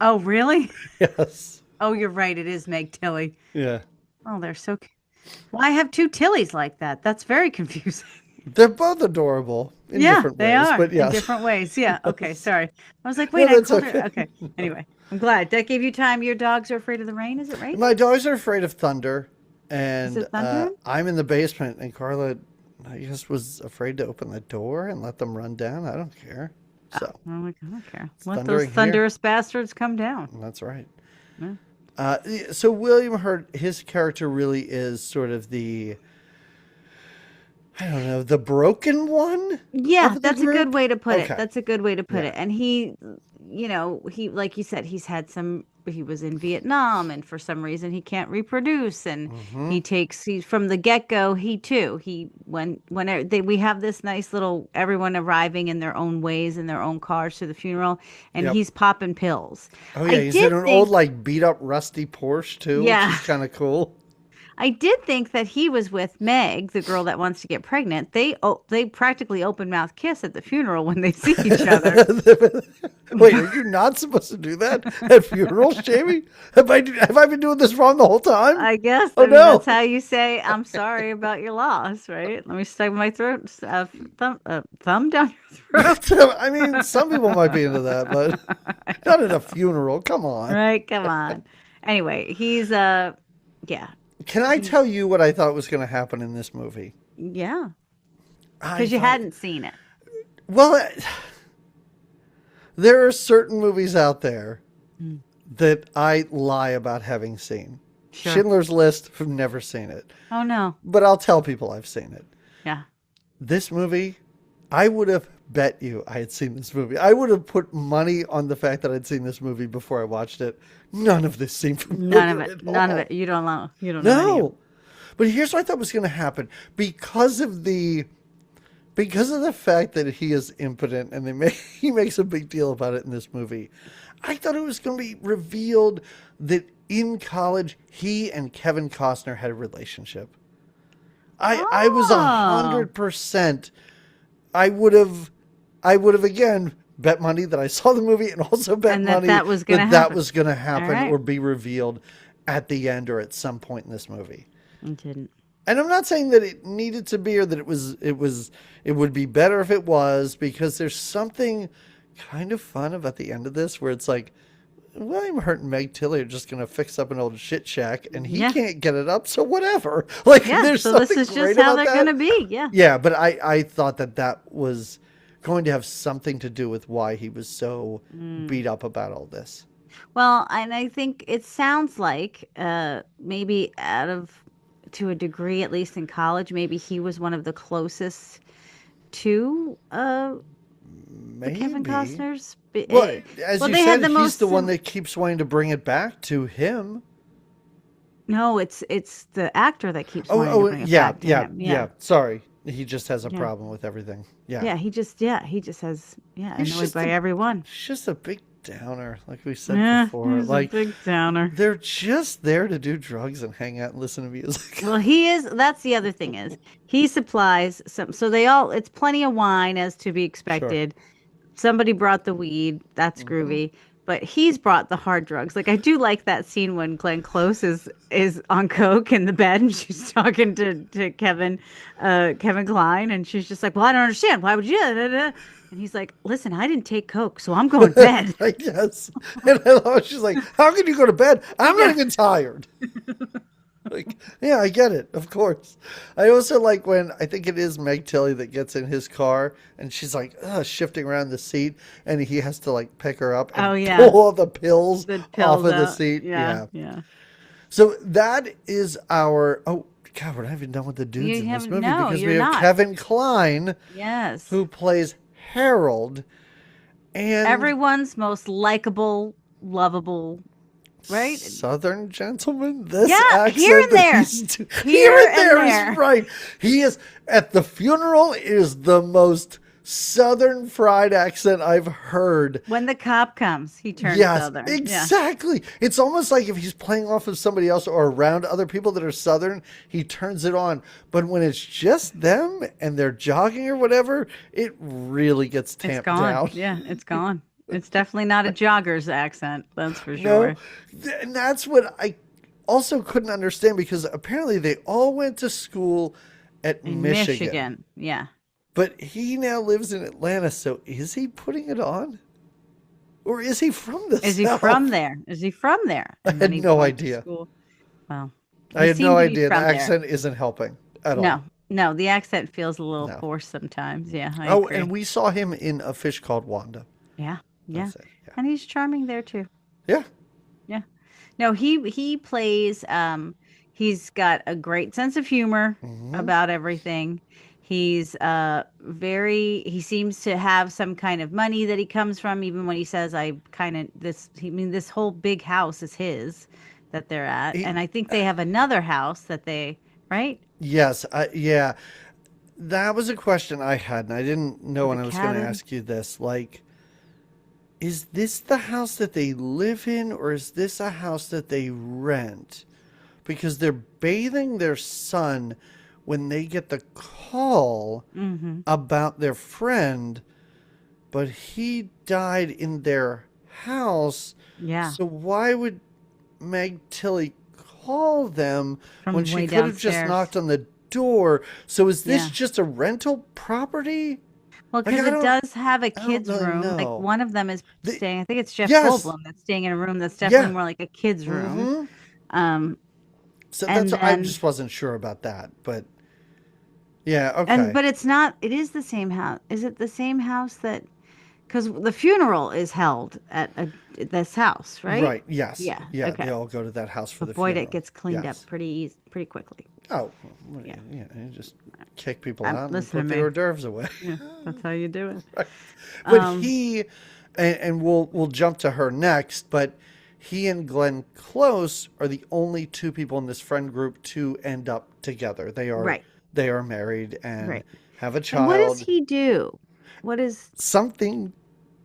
Speaker 2: Oh, really?
Speaker 1: Yes.
Speaker 2: Oh, you're right. It is Meg Tilly.
Speaker 1: Yeah.
Speaker 2: Oh, they're so. Well, I have two Tillys like that. That's very confusing.
Speaker 1: They're both adorable in
Speaker 2: Yeah,
Speaker 1: different
Speaker 2: they
Speaker 1: ways.
Speaker 2: are
Speaker 1: But
Speaker 2: in
Speaker 1: yes.
Speaker 2: different ways. Yeah. Okay. Sorry. I was like,
Speaker 1: No,
Speaker 2: wait, I
Speaker 1: that's
Speaker 2: called her.
Speaker 1: okay.
Speaker 2: Okay. Anyway, I'm glad that gave you time. Your dogs are afraid of the rain. Is it right?
Speaker 1: My dogs are afraid of thunder,
Speaker 2: Is
Speaker 1: and
Speaker 2: it thundering?
Speaker 1: I'm in the basement, and Carla, I guess, was afraid to open the door and let them run down. I don't care. So
Speaker 2: I'm like, I don't care. Let
Speaker 1: thundering
Speaker 2: those
Speaker 1: here.
Speaker 2: thunderous bastards come down.
Speaker 1: that's right.
Speaker 2: Yeah.
Speaker 1: So William Hurt, his character really is sort of the, I don't know, the broken one.
Speaker 2: Yeah,
Speaker 1: of the
Speaker 2: that's a good
Speaker 1: group?
Speaker 2: way to put it.
Speaker 1: Okay.
Speaker 2: That's a good way to put
Speaker 1: Yeah.
Speaker 2: it. And he, like you said, he was in Vietnam and for some reason he can't reproduce and
Speaker 1: Mm-hmm.
Speaker 2: he's from the get-go, we have this nice little, everyone arriving in their own ways in their own cars to the funeral and
Speaker 1: Yep.
Speaker 2: he's popping pills.
Speaker 1: Oh
Speaker 2: I
Speaker 1: yeah, he's
Speaker 2: did
Speaker 1: in an
Speaker 2: think-
Speaker 1: old like beat up rusty Porsche too,
Speaker 2: Yeah.
Speaker 1: which is kind of cool.
Speaker 2: I did think that he was with Meg, the girl that wants to get pregnant. They practically open mouth kiss at the funeral when they see each other.
Speaker 1: Wait, are you not supposed to do that at funerals, Jamie? Have I been doing this wrong the whole time?
Speaker 2: I guess.
Speaker 1: Oh,
Speaker 2: I mean,
Speaker 1: no.
Speaker 2: that's how you say, I'm sorry about your loss, right? Let me stick my throat, thumb down your throat.
Speaker 1: I mean, some people might be into that, but not at a funeral. Come on.
Speaker 2: Right? Come on. Anyway, he's, yeah.
Speaker 1: Can I tell you what I thought was going to happen in this movie?
Speaker 2: Yeah.
Speaker 1: I
Speaker 2: Because you
Speaker 1: thought-
Speaker 2: hadn't seen it.
Speaker 1: Well, there are certain movies out there that I lie about having seen.
Speaker 2: Sure.
Speaker 1: Schindler's List, I've never seen it.
Speaker 2: Oh, no.
Speaker 1: But I'll tell people I've seen it.
Speaker 2: Yeah.
Speaker 1: This movie, I would have bet you I had seen this movie. I would have put money on the fact that I'd seen this movie before I watched it. None of this seemed familiar
Speaker 2: None of it.
Speaker 1: at
Speaker 2: None of
Speaker 1: all.
Speaker 2: it. You don't know. You don't know. any of it.
Speaker 1: No. But here's what I thought was going to happen. Because of the fact that he is impotent and he makes a big deal about it in this movie, I thought it was going to be revealed that in college he and Kevin Costner had a relationship. I was 100%. I would have again bet money that I saw the movie and also bet
Speaker 2: And
Speaker 1: money
Speaker 2: that was gonna
Speaker 1: that
Speaker 2: happen.
Speaker 1: was going to happen
Speaker 2: right.
Speaker 1: or be revealed at the end or at some point in this movie.
Speaker 2: It didn't.
Speaker 1: And I'm not saying that it needed to be or that it would be better if it was, because there's something kind of fun about the end of this where it's like William Hurt and Meg Tilly are just going to fix up an old shit shack and he
Speaker 2: Yeah.
Speaker 1: can't get it up, so whatever. Like
Speaker 2: Yeah.
Speaker 1: there's
Speaker 2: So this
Speaker 1: something
Speaker 2: is
Speaker 1: great
Speaker 2: just how
Speaker 1: about
Speaker 2: they're
Speaker 1: that.
Speaker 2: going to be. Yeah.
Speaker 1: Yeah, but I thought that was going to have something to do with why he was so beat up about all this.
Speaker 2: Well, and I think it sounds like maybe to a degree, at least in college, maybe he was one of the closest to
Speaker 1: Maybe.
Speaker 2: Kevin Costner's.
Speaker 1: Well, as you
Speaker 2: they
Speaker 1: said,
Speaker 2: had the
Speaker 1: he's
Speaker 2: most
Speaker 1: the one that keeps wanting to bring it back to him.
Speaker 2: No, it's the actor that keeps wanting to bring it
Speaker 1: yeah,
Speaker 2: back to
Speaker 1: yeah,
Speaker 2: him.
Speaker 1: yeah. Sorry, he just has a
Speaker 2: Yeah.
Speaker 1: problem with everything. Yeah,
Speaker 2: Yeah, he just has
Speaker 1: He's
Speaker 2: annoyed
Speaker 1: just
Speaker 2: by
Speaker 1: a-
Speaker 2: everyone.
Speaker 1: It's just a big downer, like we said
Speaker 2: Yeah,
Speaker 1: before.
Speaker 2: he's
Speaker 1: Like
Speaker 2: a big downer.
Speaker 1: they're just there to do drugs and hang out and listen to music.
Speaker 2: Well, that's the other thing is he supplies some, so it's plenty of wine as to be expected. Somebody brought the weed, that's groovy, but he's brought the hard drugs. Like I do like that scene when Glenn Close is on coke in the bed and she's talking to Kevin Kline and she's just like, well, I don't understand. Why would you? Da, da, da. And he's like, listen, I didn't take coke, so I'm going to bed.
Speaker 1: I guess. And I love, she's like, "How can you go to bed? I'm not even tired." Like, yeah, I get it. Of course. I also like when I think it is Meg Tilly that gets in his car and she's like shifting around the seat and he has to like pick her up
Speaker 2: Oh
Speaker 1: and
Speaker 2: yeah,
Speaker 1: pull all the pills
Speaker 2: the
Speaker 1: off
Speaker 2: pills
Speaker 1: of the
Speaker 2: out.
Speaker 1: seat.
Speaker 2: Yeah,
Speaker 1: Yeah.
Speaker 2: yeah.
Speaker 1: So that is our. Oh, God, we're not even done with the dudes
Speaker 2: You
Speaker 1: in this
Speaker 2: have
Speaker 1: movie
Speaker 2: no,
Speaker 1: because
Speaker 2: you're
Speaker 1: we have
Speaker 2: not.
Speaker 1: Kevin Kline
Speaker 2: Yes,
Speaker 1: who plays Harold and
Speaker 2: everyone's most likable, lovable, right?
Speaker 1: Southern gentleman. This
Speaker 2: Yeah, here
Speaker 1: accent
Speaker 2: and
Speaker 1: that
Speaker 2: there,
Speaker 1: here
Speaker 2: here
Speaker 1: and
Speaker 2: and
Speaker 1: there
Speaker 2: there.
Speaker 1: is right. He is at the funeral is the most Southern fried accent I've heard.
Speaker 2: When the cop comes, he turns
Speaker 1: Yes,
Speaker 2: southern. Yeah,
Speaker 1: exactly. It's almost like if he's playing off of somebody else or around other people that are Southern, he turns it on. But when it's just them and they're jogging or whatever, it really gets
Speaker 2: it's
Speaker 1: tamped
Speaker 2: gone.
Speaker 1: down.
Speaker 2: Yeah, it's gone. It's definitely not a jogger's accent. That's for
Speaker 1: No,
Speaker 2: sure.
Speaker 1: and that's what I also couldn't understand because apparently they all went to school at
Speaker 2: In
Speaker 1: Michigan.
Speaker 2: Michigan, yeah.
Speaker 1: But he now lives in Atlanta, so is he putting it on? Or is he from the
Speaker 2: Is he
Speaker 1: South?
Speaker 2: from there? Is he from there?
Speaker 1: I
Speaker 2: And then
Speaker 1: had
Speaker 2: he
Speaker 1: no
Speaker 2: went to
Speaker 1: idea.
Speaker 2: school. Well,
Speaker 1: I
Speaker 2: he
Speaker 1: had
Speaker 2: seemed
Speaker 1: no
Speaker 2: to be
Speaker 1: idea. The
Speaker 2: from there.
Speaker 1: accent isn't helping at all.
Speaker 2: No, no, the accent feels a little
Speaker 1: No.
Speaker 2: forced sometimes. Yeah, I
Speaker 1: Oh,
Speaker 2: agree.
Speaker 1: and we saw him in A Fish Called Wanda.
Speaker 2: Yeah, yeah.
Speaker 1: That's it. Yeah.
Speaker 2: And he's charming there too.
Speaker 1: Yeah.
Speaker 2: Yeah. No, he plays he's got a great sense of humor about everything. He's he seems to have some kind of money that he comes from, even when he says this whole big house is his that they're at.
Speaker 1: He-
Speaker 2: And I think they have another house that they, right?
Speaker 1: Yes. Yeah. That was a question I had, and I didn't know when
Speaker 2: The
Speaker 1: I was going to
Speaker 2: cabin.
Speaker 1: ask you this. Like, is this the house that they live in, or is this a house that they rent? Because they're bathing their son when they get the call about their friend, but he died in their house.
Speaker 2: Yeah.
Speaker 1: So why would Meg Tilly call them
Speaker 2: From
Speaker 1: when she
Speaker 2: way
Speaker 1: could have just
Speaker 2: downstairs.
Speaker 1: knocked on the door? So is this
Speaker 2: Yeah.
Speaker 1: just a rental property?
Speaker 2: Well,
Speaker 1: Like,
Speaker 2: because
Speaker 1: I
Speaker 2: it
Speaker 1: don't-
Speaker 2: does have a
Speaker 1: don't
Speaker 2: kid's
Speaker 1: really
Speaker 2: room. Like
Speaker 1: know.
Speaker 2: one of them is staying. I think it's Jeff
Speaker 1: Yes.
Speaker 2: Goldblum that's staying in a room that's definitely
Speaker 1: Yeah.
Speaker 2: more like a kid's room.
Speaker 1: Mhm.
Speaker 2: Um,
Speaker 1: So
Speaker 2: And
Speaker 1: I
Speaker 2: then-
Speaker 1: just wasn't sure about that, but yeah, okay.
Speaker 2: and but it's not. It is the same house. Is it the same house that? Because the funeral is held at this house, right?
Speaker 1: Right, yes.
Speaker 2: Yeah,
Speaker 1: Yeah,
Speaker 2: okay.
Speaker 1: they all go to that house for the
Speaker 2: Boy,
Speaker 1: funeral.
Speaker 2: it gets cleaned
Speaker 1: Yes.
Speaker 2: up pretty quickly.
Speaker 1: Oh,
Speaker 2: Yeah.
Speaker 1: yeah, you just kick people
Speaker 2: I'm-
Speaker 1: out and
Speaker 2: listen to
Speaker 1: put the
Speaker 2: me.
Speaker 1: hors d'oeuvres away.
Speaker 2: Yeah, that's how you do it.
Speaker 1: But and we'll jump to her next, but he and Glenn Close are the only two people in this friend group to end up together. They are
Speaker 2: Right.
Speaker 1: They are married and
Speaker 2: Right.
Speaker 1: have a
Speaker 2: And
Speaker 1: child.
Speaker 2: what does he do? What is?
Speaker 1: Something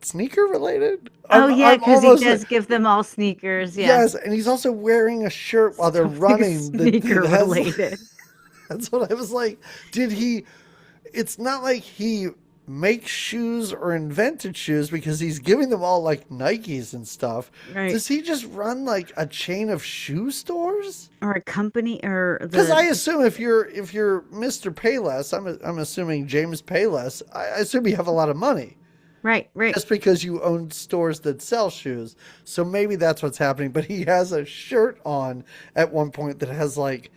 Speaker 1: sneaker related?
Speaker 2: Oh yeah,
Speaker 1: I'm
Speaker 2: because he
Speaker 1: almost-
Speaker 2: does give them all sneakers. Yeah.
Speaker 1: Yes, and he's also wearing a shirt while they're
Speaker 2: Something
Speaker 1: running.
Speaker 2: sneaker
Speaker 1: that has-
Speaker 2: related.
Speaker 1: That's what I was like. Did he? It's not like he makes shoes or invented shoes because he's giving them all like Nikes and stuff.
Speaker 2: Right.
Speaker 1: Does he just run like a chain of shoe stores?
Speaker 2: Or a company, or
Speaker 1: Because I
Speaker 2: the
Speaker 1: assume if you're Mr. Payless, I'm assuming James Payless. I assume you have a lot of money
Speaker 2: right.
Speaker 1: just because you own stores that sell shoes. So maybe that's what's happening. But he has a shirt on at one point that has like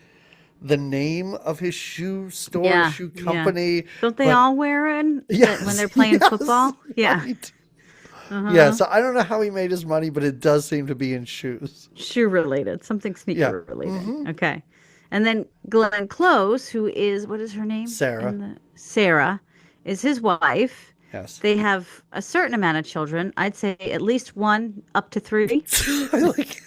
Speaker 1: the name of his shoe store,
Speaker 2: Yeah,
Speaker 1: shoe
Speaker 2: yeah.
Speaker 1: company.
Speaker 2: Don't they
Speaker 1: but-
Speaker 2: all wear it
Speaker 1: Yes,
Speaker 2: when they're playing
Speaker 1: yes,
Speaker 2: football? Yeah.
Speaker 1: right.
Speaker 2: Uh-huh.
Speaker 1: Yeah, so I don't know how he made his money, but it does seem to be in shoes.
Speaker 2: Shoe related, something sneaker
Speaker 1: Yeah.
Speaker 2: related. Okay. And then Glenn Close, who is, what is her name?
Speaker 1: Sarah.
Speaker 2: Sarah is his wife.
Speaker 1: Yes.
Speaker 2: They have a certain amount of children. I'd say at least one, up to 3.
Speaker 1: I like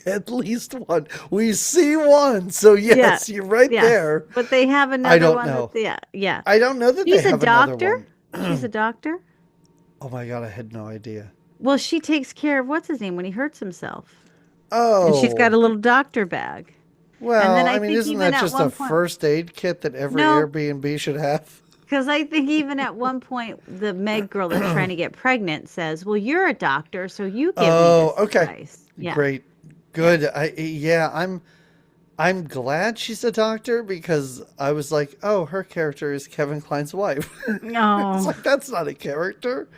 Speaker 1: at least one. We see one. So yes,
Speaker 2: Yeah,
Speaker 1: you're right
Speaker 2: yes.
Speaker 1: there.
Speaker 2: But they have another
Speaker 1: don't
Speaker 2: one.
Speaker 1: know.
Speaker 2: Yeah.
Speaker 1: I don't know that
Speaker 2: She's
Speaker 1: they
Speaker 2: a
Speaker 1: have another
Speaker 2: doctor.
Speaker 1: one.
Speaker 2: She's a doctor.
Speaker 1: Oh my god, I had no idea.
Speaker 2: Well, she takes care of what's his name when he hurts himself.
Speaker 1: Oh.
Speaker 2: And she's got a little doctor bag.
Speaker 1: Well,
Speaker 2: then
Speaker 1: I
Speaker 2: I
Speaker 1: mean,
Speaker 2: think
Speaker 1: isn't
Speaker 2: even
Speaker 1: that
Speaker 2: at
Speaker 1: just
Speaker 2: one
Speaker 1: a
Speaker 2: point-
Speaker 1: first aid kit that every
Speaker 2: No.
Speaker 1: Airbnb should have?
Speaker 2: Because I think even at one point, the Meg girl that's trying to get pregnant says, "Well, you're a doctor, so you give me this
Speaker 1: okay.
Speaker 2: advice." Yeah.
Speaker 1: Great. Good. I'm glad she's a doctor because I was like, oh, her character is Kevin Kline's wife.
Speaker 2: No.
Speaker 1: It's like, that's not a character.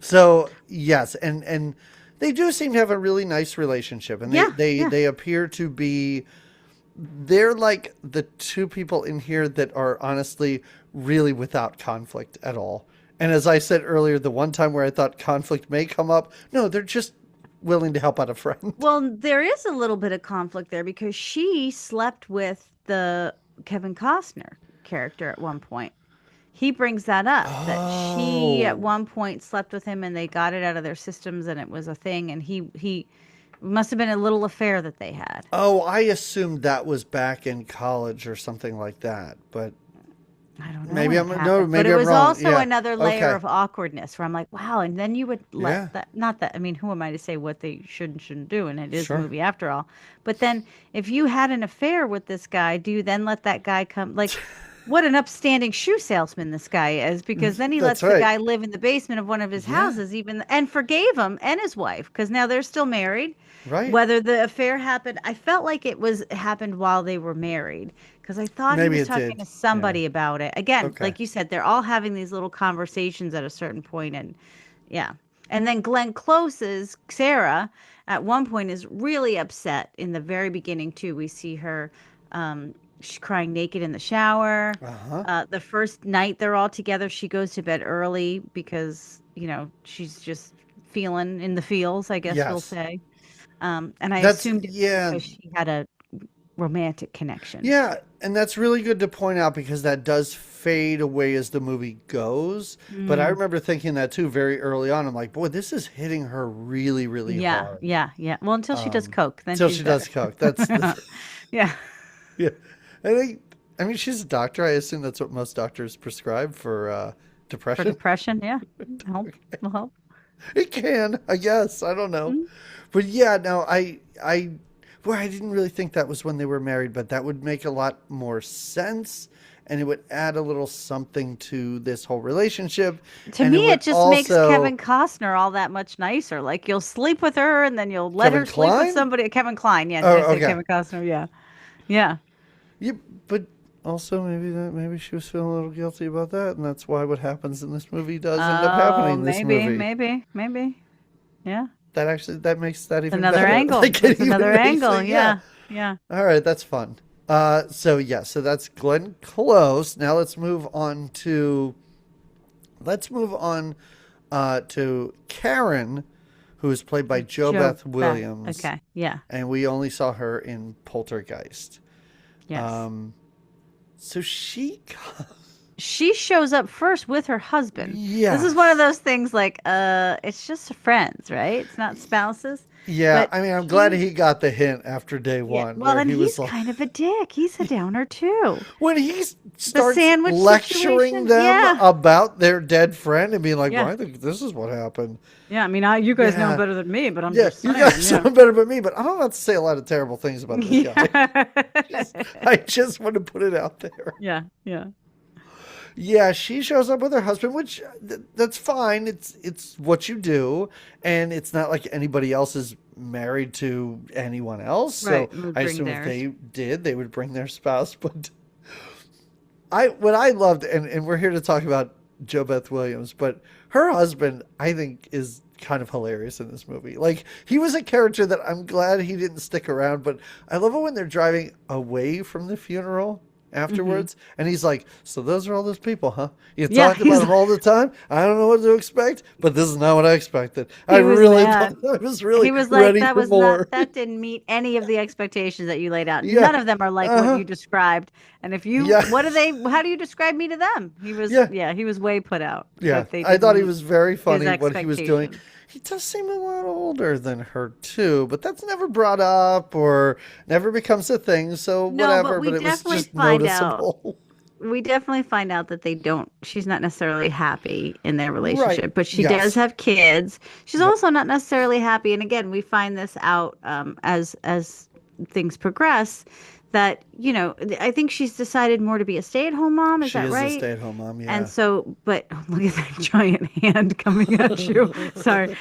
Speaker 1: So yes, and they do seem to have a really nice relationship, and
Speaker 2: Yeah,
Speaker 1: they
Speaker 2: yeah.
Speaker 1: they appear to be they're like the two people in here that are honestly really without conflict at all. And as I said earlier, the one time where I thought conflict may come up, no, they're just willing to help out a friend.
Speaker 2: Well, there is a little bit of conflict there because she slept with the Kevin Costner character at one point. He brings that up that she at
Speaker 1: Oh.
Speaker 2: one point slept with him and they got it out of their systems and it was a thing and he must have been a little affair that they had.
Speaker 1: Oh, I assumed that was back in college or something like that, but
Speaker 2: I don't know
Speaker 1: maybe
Speaker 2: what
Speaker 1: I'm no,
Speaker 2: happened, but
Speaker 1: maybe
Speaker 2: it
Speaker 1: I'm
Speaker 2: was
Speaker 1: wrong.
Speaker 2: also
Speaker 1: Yeah.
Speaker 2: another layer
Speaker 1: Okay.
Speaker 2: of awkwardness where I'm like, wow, and then you would let
Speaker 1: Yeah.
Speaker 2: that, not that, I mean, who am I to say what they should and shouldn't do? And it is a
Speaker 1: Sure.
Speaker 2: movie after all. But then if you had an affair with this guy, do you then let that guy come? Like, what an upstanding shoe salesman this guy is, because then he
Speaker 1: That's
Speaker 2: lets the
Speaker 1: right.
Speaker 2: guy live in the basement of one of his
Speaker 1: Yeah.
Speaker 2: houses, even, and forgave him and his wife, because now they're still married.
Speaker 1: Right.
Speaker 2: Whether the affair happened, I felt like it happened while they were married, because I thought he
Speaker 1: Maybe
Speaker 2: was
Speaker 1: it
Speaker 2: talking
Speaker 1: did.
Speaker 2: to
Speaker 1: Yeah.
Speaker 2: somebody about it. Again,
Speaker 1: Okay.
Speaker 2: like you said, they're all having these little conversations at a certain point, and yeah. And then Glenn Close's Sarah at one point is really upset in the very beginning too. We see her she's crying naked in the shower.
Speaker 1: Uh-huh.
Speaker 2: The first night they're all together, she goes to bed early because, she's just feeling in the feels, I guess we'll
Speaker 1: Yes.
Speaker 2: say. And I
Speaker 1: That's
Speaker 2: assumed it was
Speaker 1: yeah.
Speaker 2: because she had a romantic connection.
Speaker 1: Yeah, and that's really good to point out because that does fade away as the movie goes. But I
Speaker 2: Mm,
Speaker 1: remember thinking that too very early on. I'm like, boy, this is hitting her really, really
Speaker 2: yeah,
Speaker 1: hard.
Speaker 2: yeah, yeah. Well, until she does coke, then
Speaker 1: Till
Speaker 2: she's
Speaker 1: she
Speaker 2: better.
Speaker 1: does coke. That's
Speaker 2: Yeah,
Speaker 1: yeah. I think. I mean, she's a doctor. I assume that's what most doctors prescribe for
Speaker 2: for
Speaker 1: depression.
Speaker 2: depression. Yeah, help. Will help.
Speaker 1: It can, I guess. I don't know.
Speaker 2: Mm.
Speaker 1: But yeah, no, well, I didn't really think that was when they were married, but that would make a lot more sense. And it would add a little something to this whole relationship.
Speaker 2: To
Speaker 1: And it
Speaker 2: me,
Speaker 1: would
Speaker 2: it just makes
Speaker 1: also,
Speaker 2: Kevin Costner all that much nicer. Like you'll sleep with her, and then you'll let
Speaker 1: Kevin
Speaker 2: her sleep with
Speaker 1: Kline?
Speaker 2: somebody. Kevin Kline. Yeah, did I
Speaker 1: Oh,
Speaker 2: say
Speaker 1: okay.
Speaker 2: Kevin Costner? Yeah, yeah.
Speaker 1: Yeah, but also maybe she was feeling a little guilty about that. And that's why what happens in this movie does end up happening
Speaker 2: Oh,
Speaker 1: in this
Speaker 2: maybe,
Speaker 1: movie.
Speaker 2: maybe, maybe. Yeah.
Speaker 1: That makes that
Speaker 2: It's
Speaker 1: even
Speaker 2: another
Speaker 1: better.
Speaker 2: angle.
Speaker 1: Like it
Speaker 2: It's
Speaker 1: even
Speaker 2: another
Speaker 1: makes
Speaker 2: angle.
Speaker 1: it, yeah.
Speaker 2: Yeah, yeah.
Speaker 1: All right, that's fun. So that's Glenn Close. Now let's move on to Karen, who is played by Jo
Speaker 2: Joe
Speaker 1: Beth
Speaker 2: Beth.
Speaker 1: Williams,
Speaker 2: Okay. Yeah.
Speaker 1: and we only saw her in Poltergeist.
Speaker 2: Yes.
Speaker 1: So
Speaker 2: She shows up first with her husband. This is one of
Speaker 1: yes,
Speaker 2: those things like, it's just friends, right? It's not spouses.
Speaker 1: yeah.
Speaker 2: But
Speaker 1: I mean, I'm glad
Speaker 2: she,
Speaker 1: he got the hint after day
Speaker 2: yeah.
Speaker 1: one,
Speaker 2: Well,
Speaker 1: where
Speaker 2: and
Speaker 1: he was
Speaker 2: he's
Speaker 1: like,
Speaker 2: kind of a dick. He's a downer too.
Speaker 1: when he
Speaker 2: The
Speaker 1: starts
Speaker 2: sandwich
Speaker 1: lecturing
Speaker 2: situation.
Speaker 1: them
Speaker 2: Yeah.
Speaker 1: about their dead friend and being like, "Well,
Speaker 2: Yeah.
Speaker 1: I think this is what happened."
Speaker 2: Yeah. I mean, you guys know
Speaker 1: Yeah,
Speaker 2: better than me, but I'm
Speaker 1: yeah,
Speaker 2: just
Speaker 1: you
Speaker 2: saying.
Speaker 1: guys
Speaker 2: Yeah.
Speaker 1: know better than me, but I'm about to say a lot of terrible things about this guy.
Speaker 2: Yeah.
Speaker 1: I just want to put it out there.
Speaker 2: Yeah. Yeah.
Speaker 1: Yeah, she shows up with her husband, which that's fine. It's what you do, and it's not like anybody else is married to anyone else. So
Speaker 2: Right. Would
Speaker 1: I
Speaker 2: bring
Speaker 1: assume if
Speaker 2: theirs.
Speaker 1: they did, they would bring their spouse. But what I loved, and we're here to talk about Jo Beth Williams, but her husband, I think, is kind of hilarious in this movie. Like he was a character that I'm glad he didn't stick around, but I love it when they're driving away from the funeral
Speaker 2: Hmm.
Speaker 1: afterwards, and he's like, "So those are all those people, huh? You
Speaker 2: Yeah.
Speaker 1: talked about them all the time. I don't know what to expect, but this is not what I expected. I
Speaker 2: He was
Speaker 1: really thought
Speaker 2: mad.
Speaker 1: I was
Speaker 2: He
Speaker 1: really
Speaker 2: was like,
Speaker 1: ready for more."
Speaker 2: that didn't meet any of the expectations that you laid out.
Speaker 1: Yeah,
Speaker 2: None of them are like what
Speaker 1: uh-huh,
Speaker 2: you described. And if you,
Speaker 1: yeah,
Speaker 2: how do you describe me to them?
Speaker 1: yeah.
Speaker 2: He was way put out
Speaker 1: Yeah,
Speaker 2: that they
Speaker 1: I
Speaker 2: didn't
Speaker 1: thought he
Speaker 2: meet
Speaker 1: was very
Speaker 2: his
Speaker 1: funny what he was doing.
Speaker 2: expectations.
Speaker 1: He does seem a lot older than her too, but that's never brought up or never becomes a thing, so
Speaker 2: No, but
Speaker 1: whatever, but it was just noticeable.
Speaker 2: we definitely find out that she's not necessarily happy in their
Speaker 1: Right.
Speaker 2: relationship, but she does
Speaker 1: Yes.
Speaker 2: have kids. She's
Speaker 1: Yep.
Speaker 2: also not necessarily happy. And again, we find this out as things progress that, I think she's decided more to be a stay-at-home mom. Is
Speaker 1: She
Speaker 2: that
Speaker 1: is a
Speaker 2: right?
Speaker 1: stay-at-home mom,
Speaker 2: And
Speaker 1: yeah.
Speaker 2: so, but look at that giant hand coming at you. Sorry.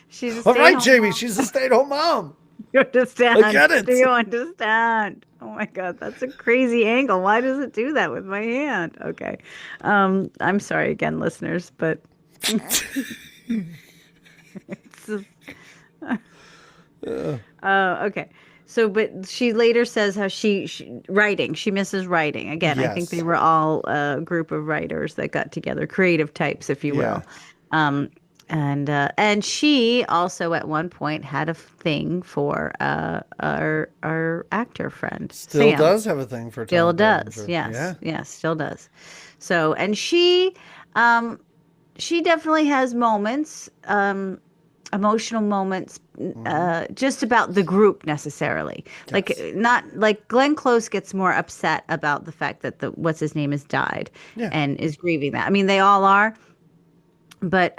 Speaker 2: She's a
Speaker 1: All right,
Speaker 2: stay-at-home
Speaker 1: Jamie,
Speaker 2: mom.
Speaker 1: she's a stay-at-home mom.
Speaker 2: You
Speaker 1: I
Speaker 2: understand?
Speaker 1: get it.
Speaker 2: Do you understand? Oh my God, that's a crazy angle. Why does it do that with my hand? Okay. I'm sorry again, listeners, but it's just, okay. but she later says how she misses writing. Again, I think they
Speaker 1: Yes.
Speaker 2: were all a group of writers that got together, creative types, if you
Speaker 1: Yeah.
Speaker 2: will. Um, and she also at one point had a thing for our actor friend
Speaker 1: Still
Speaker 2: Sam.
Speaker 1: does have a thing for
Speaker 2: Still
Speaker 1: Tom
Speaker 2: does.
Speaker 1: Berenger.
Speaker 2: Yes.
Speaker 1: Yeah.
Speaker 2: Yes, still does. So, and um, she definitely has moments, emotional moments,
Speaker 1: Hmm.
Speaker 2: just about the group necessarily. Like
Speaker 1: Yes.
Speaker 2: not like Glenn Close gets more upset about the fact that the what's his name has died
Speaker 1: Yeah.
Speaker 2: and is grieving that. I mean, they all are, but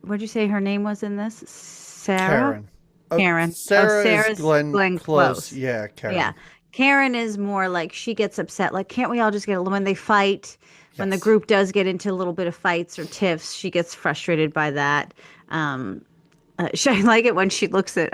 Speaker 2: what'd you say her name was in this? Sarah?
Speaker 1: Karen. Oh,
Speaker 2: Karen. Oh,
Speaker 1: Sarah is
Speaker 2: Sarah's
Speaker 1: Glenn
Speaker 2: Glenn
Speaker 1: Close.
Speaker 2: Close.
Speaker 1: Yeah,
Speaker 2: Yeah.
Speaker 1: Karen.
Speaker 2: Karen is more like she gets upset. Like, can't we all just get along when they fight? When the
Speaker 1: Yes.
Speaker 2: group does get into a little bit of fights or tiffs, she gets frustrated by that. Um, I like it when she looks at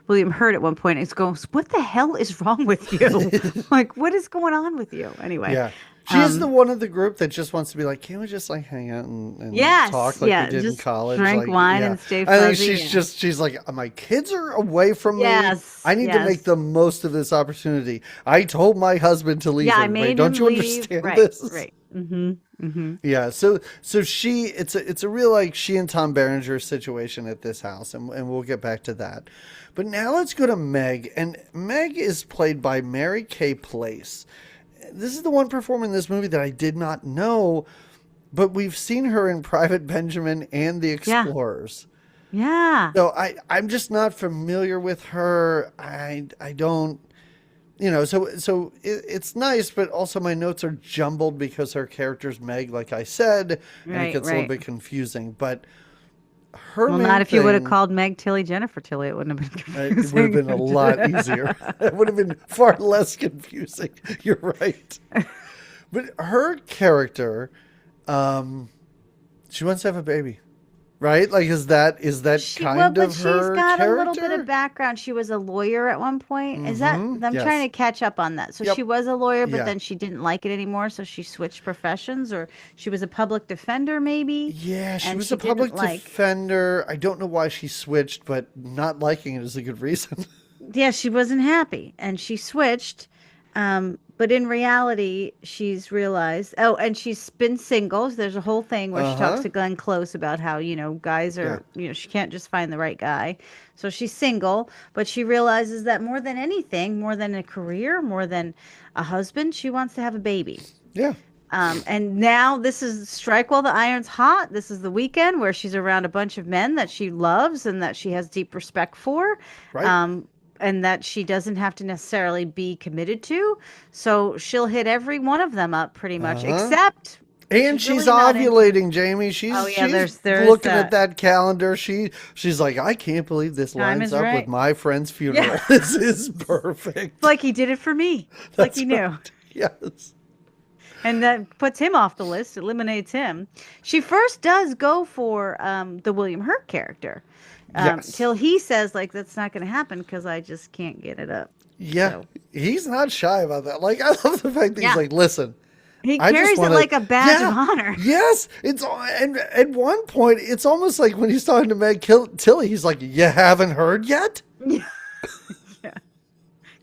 Speaker 2: William Hurt at one point and goes, "What the hell is wrong with you? Like, what is going on with you?" Anyway,
Speaker 1: Yeah. She is the
Speaker 2: um,
Speaker 1: one of the group that just wants to be like, can't we just like hang out and
Speaker 2: yes,
Speaker 1: talk like we
Speaker 2: yeah,
Speaker 1: did in
Speaker 2: just
Speaker 1: college?
Speaker 2: drink
Speaker 1: Like,
Speaker 2: wine
Speaker 1: yeah.
Speaker 2: and stay
Speaker 1: I think
Speaker 2: fuzzy. Yeah.
Speaker 1: she's like, my kids are away from me.
Speaker 2: Yes,
Speaker 1: I need to make
Speaker 2: yes.
Speaker 1: the most of this opportunity. I told my husband to leave
Speaker 2: Yeah, I
Speaker 1: everybody.
Speaker 2: made
Speaker 1: Don't
Speaker 2: him
Speaker 1: you
Speaker 2: leave.
Speaker 1: understand
Speaker 2: Right,
Speaker 1: this?
Speaker 2: right. Mm-hmm. Mm-hmm.
Speaker 1: Yeah, so she it's a real like she and Tom Berenger situation at this house, and we'll get back to that. But now let's go to Meg, and Meg is played by Mary Kay Place. This is the one performing in this movie that I did not know, but we've seen her in Private Benjamin and The
Speaker 2: Yeah,
Speaker 1: Explorers.
Speaker 2: yeah.
Speaker 1: So I'm just not familiar with her. I don't so it's nice, but also my notes are jumbled because her character's Meg, like I said, and it
Speaker 2: Right,
Speaker 1: gets a little
Speaker 2: right.
Speaker 1: bit confusing. But her
Speaker 2: Well, not
Speaker 1: main
Speaker 2: if you would have
Speaker 1: thing,
Speaker 2: called Meg Tilly Jennifer Tilly. It wouldn't have been
Speaker 1: it would have been a
Speaker 2: confusing.
Speaker 1: lot easier. It would have been far less confusing. You're right. But her character, um, she wants to have a baby, right? Like, is that kind
Speaker 2: But
Speaker 1: of
Speaker 2: she's
Speaker 1: her
Speaker 2: got a little bit of
Speaker 1: character?
Speaker 2: background. She was a lawyer at one point. Is that,
Speaker 1: Mm-hmm.
Speaker 2: I'm trying
Speaker 1: Yes.
Speaker 2: to catch up on that. So
Speaker 1: Yep.
Speaker 2: she was a lawyer, but
Speaker 1: Yeah.
Speaker 2: then she didn't like it anymore. So she switched professions, or she was a public defender, maybe,
Speaker 1: Yeah, she
Speaker 2: and
Speaker 1: was
Speaker 2: she
Speaker 1: a
Speaker 2: didn't
Speaker 1: public
Speaker 2: like.
Speaker 1: defender. I don't know why she switched, but not liking it is a good reason.
Speaker 2: Yeah, she wasn't happy and she switched. But in reality, she's realized, oh, and she's been single. There's a whole thing where she talks
Speaker 1: Uh-huh.
Speaker 2: to Glenn Close about how, guys
Speaker 1: Yeah.
Speaker 2: are, she can't just find the right guy. So she's single, but she realizes that more than anything, more than a career, more than a husband, she wants to have a baby.
Speaker 1: Yeah.
Speaker 2: And now this is strike while the iron's hot. This is the weekend where she's around a bunch of men that she loves and that she has deep respect for,
Speaker 1: Right.
Speaker 2: um, and that she doesn't have to necessarily be committed to. So she'll hit every one of them up pretty much,
Speaker 1: Uh-huh.
Speaker 2: except
Speaker 1: And
Speaker 2: she's
Speaker 1: she's
Speaker 2: really not into.
Speaker 1: ovulating, Jamie.
Speaker 2: Oh
Speaker 1: She's
Speaker 2: yeah,
Speaker 1: she's
Speaker 2: there is
Speaker 1: looking at
Speaker 2: that.
Speaker 1: that calendar. She's like, I can't believe this
Speaker 2: Time
Speaker 1: lines
Speaker 2: is
Speaker 1: up with
Speaker 2: right.
Speaker 1: my friend's
Speaker 2: Yeah,
Speaker 1: funeral. This is
Speaker 2: it's
Speaker 1: perfect.
Speaker 2: like he did it for me. It's like
Speaker 1: That's
Speaker 2: he knew.
Speaker 1: right. Yes.
Speaker 2: And that puts him off the list, eliminates him. She first does go for the William Hurt character,
Speaker 1: Yes.
Speaker 2: till he says, like, that's not going to happen because I just can't get it up.
Speaker 1: Yeah.
Speaker 2: So,
Speaker 1: He's not shy about that. Like, I love the fact that he's
Speaker 2: yeah,
Speaker 1: like, listen,
Speaker 2: he
Speaker 1: I just
Speaker 2: carries it
Speaker 1: want
Speaker 2: like
Speaker 1: to,
Speaker 2: a badge of
Speaker 1: yeah,
Speaker 2: honor.
Speaker 1: yes. And at one point, it's almost like when he's talking to Tilly, he's like, you haven't heard yet?
Speaker 2: Yeah,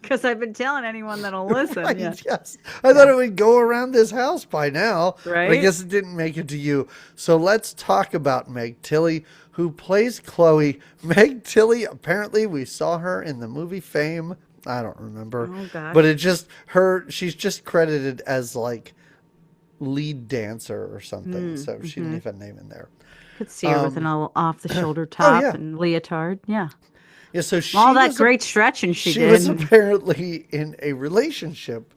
Speaker 2: because I've been telling anyone that'll listen.
Speaker 1: Right,
Speaker 2: Yeah,
Speaker 1: yes. I thought
Speaker 2: yeah,
Speaker 1: it would go around this house by now, but I
Speaker 2: right?
Speaker 1: guess it didn't make it to you. So let's talk about Meg Tilly, who plays Chloe. Meg Tilly, apparently we saw her in the movie Fame. I don't remember.
Speaker 2: Oh
Speaker 1: But
Speaker 2: gosh,
Speaker 1: it just she's just credited as like lead dancer or something. So she didn't
Speaker 2: mm-hmm.
Speaker 1: even name in there.
Speaker 2: Could see her with an
Speaker 1: Um
Speaker 2: all off-the-shoulder
Speaker 1: oh
Speaker 2: top
Speaker 1: yeah.
Speaker 2: and leotard. Yeah,
Speaker 1: Yeah, so
Speaker 2: all that great stretching she
Speaker 1: she was
Speaker 2: did.
Speaker 1: apparently in a relationship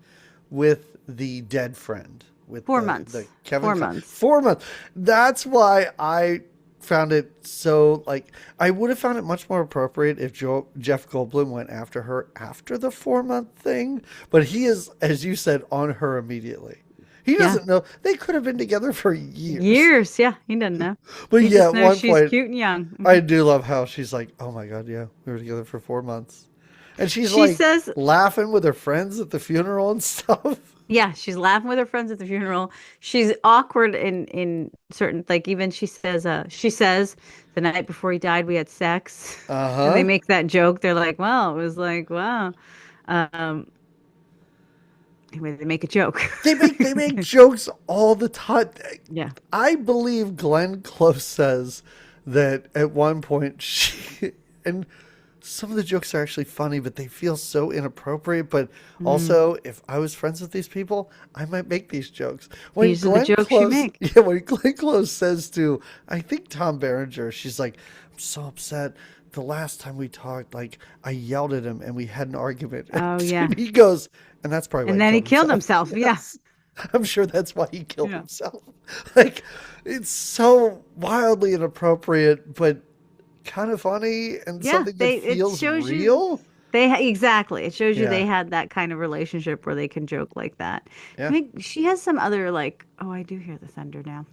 Speaker 1: with the dead friend, with
Speaker 2: Four
Speaker 1: the
Speaker 2: months.
Speaker 1: Kevin
Speaker 2: 4 months.
Speaker 1: 4 months. That's why I found it so like I would have found it much more appropriate if Jeff Goldblum went after her after the 4 month thing, but he is, as you said, on her immediately. He
Speaker 2: Yeah.
Speaker 1: doesn't know they could have been together for years.
Speaker 2: Years, yeah. He doesn't know.
Speaker 1: But
Speaker 2: He
Speaker 1: yeah,
Speaker 2: just
Speaker 1: at
Speaker 2: knows
Speaker 1: one
Speaker 2: she's
Speaker 1: point
Speaker 2: cute and young.
Speaker 1: I
Speaker 2: Mhm.
Speaker 1: do love how she's like, "Oh my god, yeah, we were together for 4 months," and she's
Speaker 2: She
Speaker 1: like
Speaker 2: says,
Speaker 1: laughing with her friends at the funeral and stuff.
Speaker 2: yeah, she's laughing with her friends at the funeral. She's awkward in certain, like, even she says the night before he died, we had sex. And they
Speaker 1: Uh-huh.
Speaker 2: make that joke. They're like, well, it was like, wow. Um, anyway, they make a joke.
Speaker 1: They make jokes all the time.
Speaker 2: Yeah.
Speaker 1: I believe Glenn Close says that at one point she and some of the jokes are actually funny, but they feel so inappropriate. But
Speaker 2: Mm.
Speaker 1: also, if I was friends with these people, I might make these jokes. When
Speaker 2: These are the
Speaker 1: Glenn
Speaker 2: jokes you
Speaker 1: Close,
Speaker 2: make.
Speaker 1: yeah, when Glenn Close says to, I think Tom Berenger, she's like, I'm so upset. The last time we talked, like I yelled at him and we had an argument.
Speaker 2: Oh, yeah.
Speaker 1: And he goes, and that's probably why
Speaker 2: And
Speaker 1: he
Speaker 2: then he
Speaker 1: killed
Speaker 2: killed
Speaker 1: himself.
Speaker 2: himself. Yeah.
Speaker 1: Yes. I'm sure that's why he killed
Speaker 2: Yeah.
Speaker 1: himself. Like, it's so wildly inappropriate, but kind of funny and
Speaker 2: Yeah.
Speaker 1: something that
Speaker 2: It
Speaker 1: feels
Speaker 2: shows you
Speaker 1: real.
Speaker 2: exactly. It shows you
Speaker 1: Yeah.
Speaker 2: they had that kind of relationship where they can joke like that. I
Speaker 1: Yeah.
Speaker 2: think she has some other like, oh, I do hear the thunder now.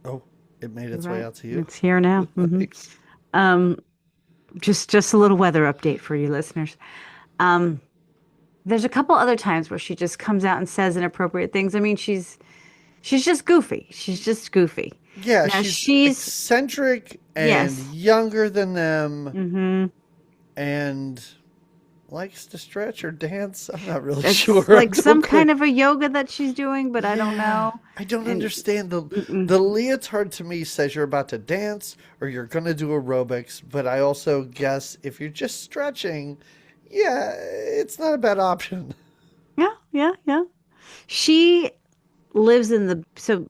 Speaker 1: Oh, it made
Speaker 2: You're
Speaker 1: its way
Speaker 2: right.
Speaker 1: out to you.
Speaker 2: It's here now.
Speaker 1: Nice.
Speaker 2: Um, just a little weather update for you listeners. Um, there's a couple other times where she just comes out and says inappropriate things. I mean, she's just goofy. She's just goofy.
Speaker 1: Yeah,
Speaker 2: Now
Speaker 1: she's
Speaker 2: she's
Speaker 1: eccentric and
Speaker 2: yes.
Speaker 1: younger than them
Speaker 2: Mm-hmm.
Speaker 1: and likes to stretch or dance. I'm not really
Speaker 2: It's
Speaker 1: sure. I
Speaker 2: like some
Speaker 1: don't
Speaker 2: kind
Speaker 1: quite.
Speaker 2: of a yoga that she's doing, but I don't
Speaker 1: Yeah,
Speaker 2: know.
Speaker 1: I don't
Speaker 2: And
Speaker 1: understand
Speaker 2: mm-mm.
Speaker 1: the leotard to me says you're about to dance or you're gonna do aerobics, but I also guess if you're just stretching, yeah, it's not a bad option.
Speaker 2: Yeah, yeah, yeah. She lives in the so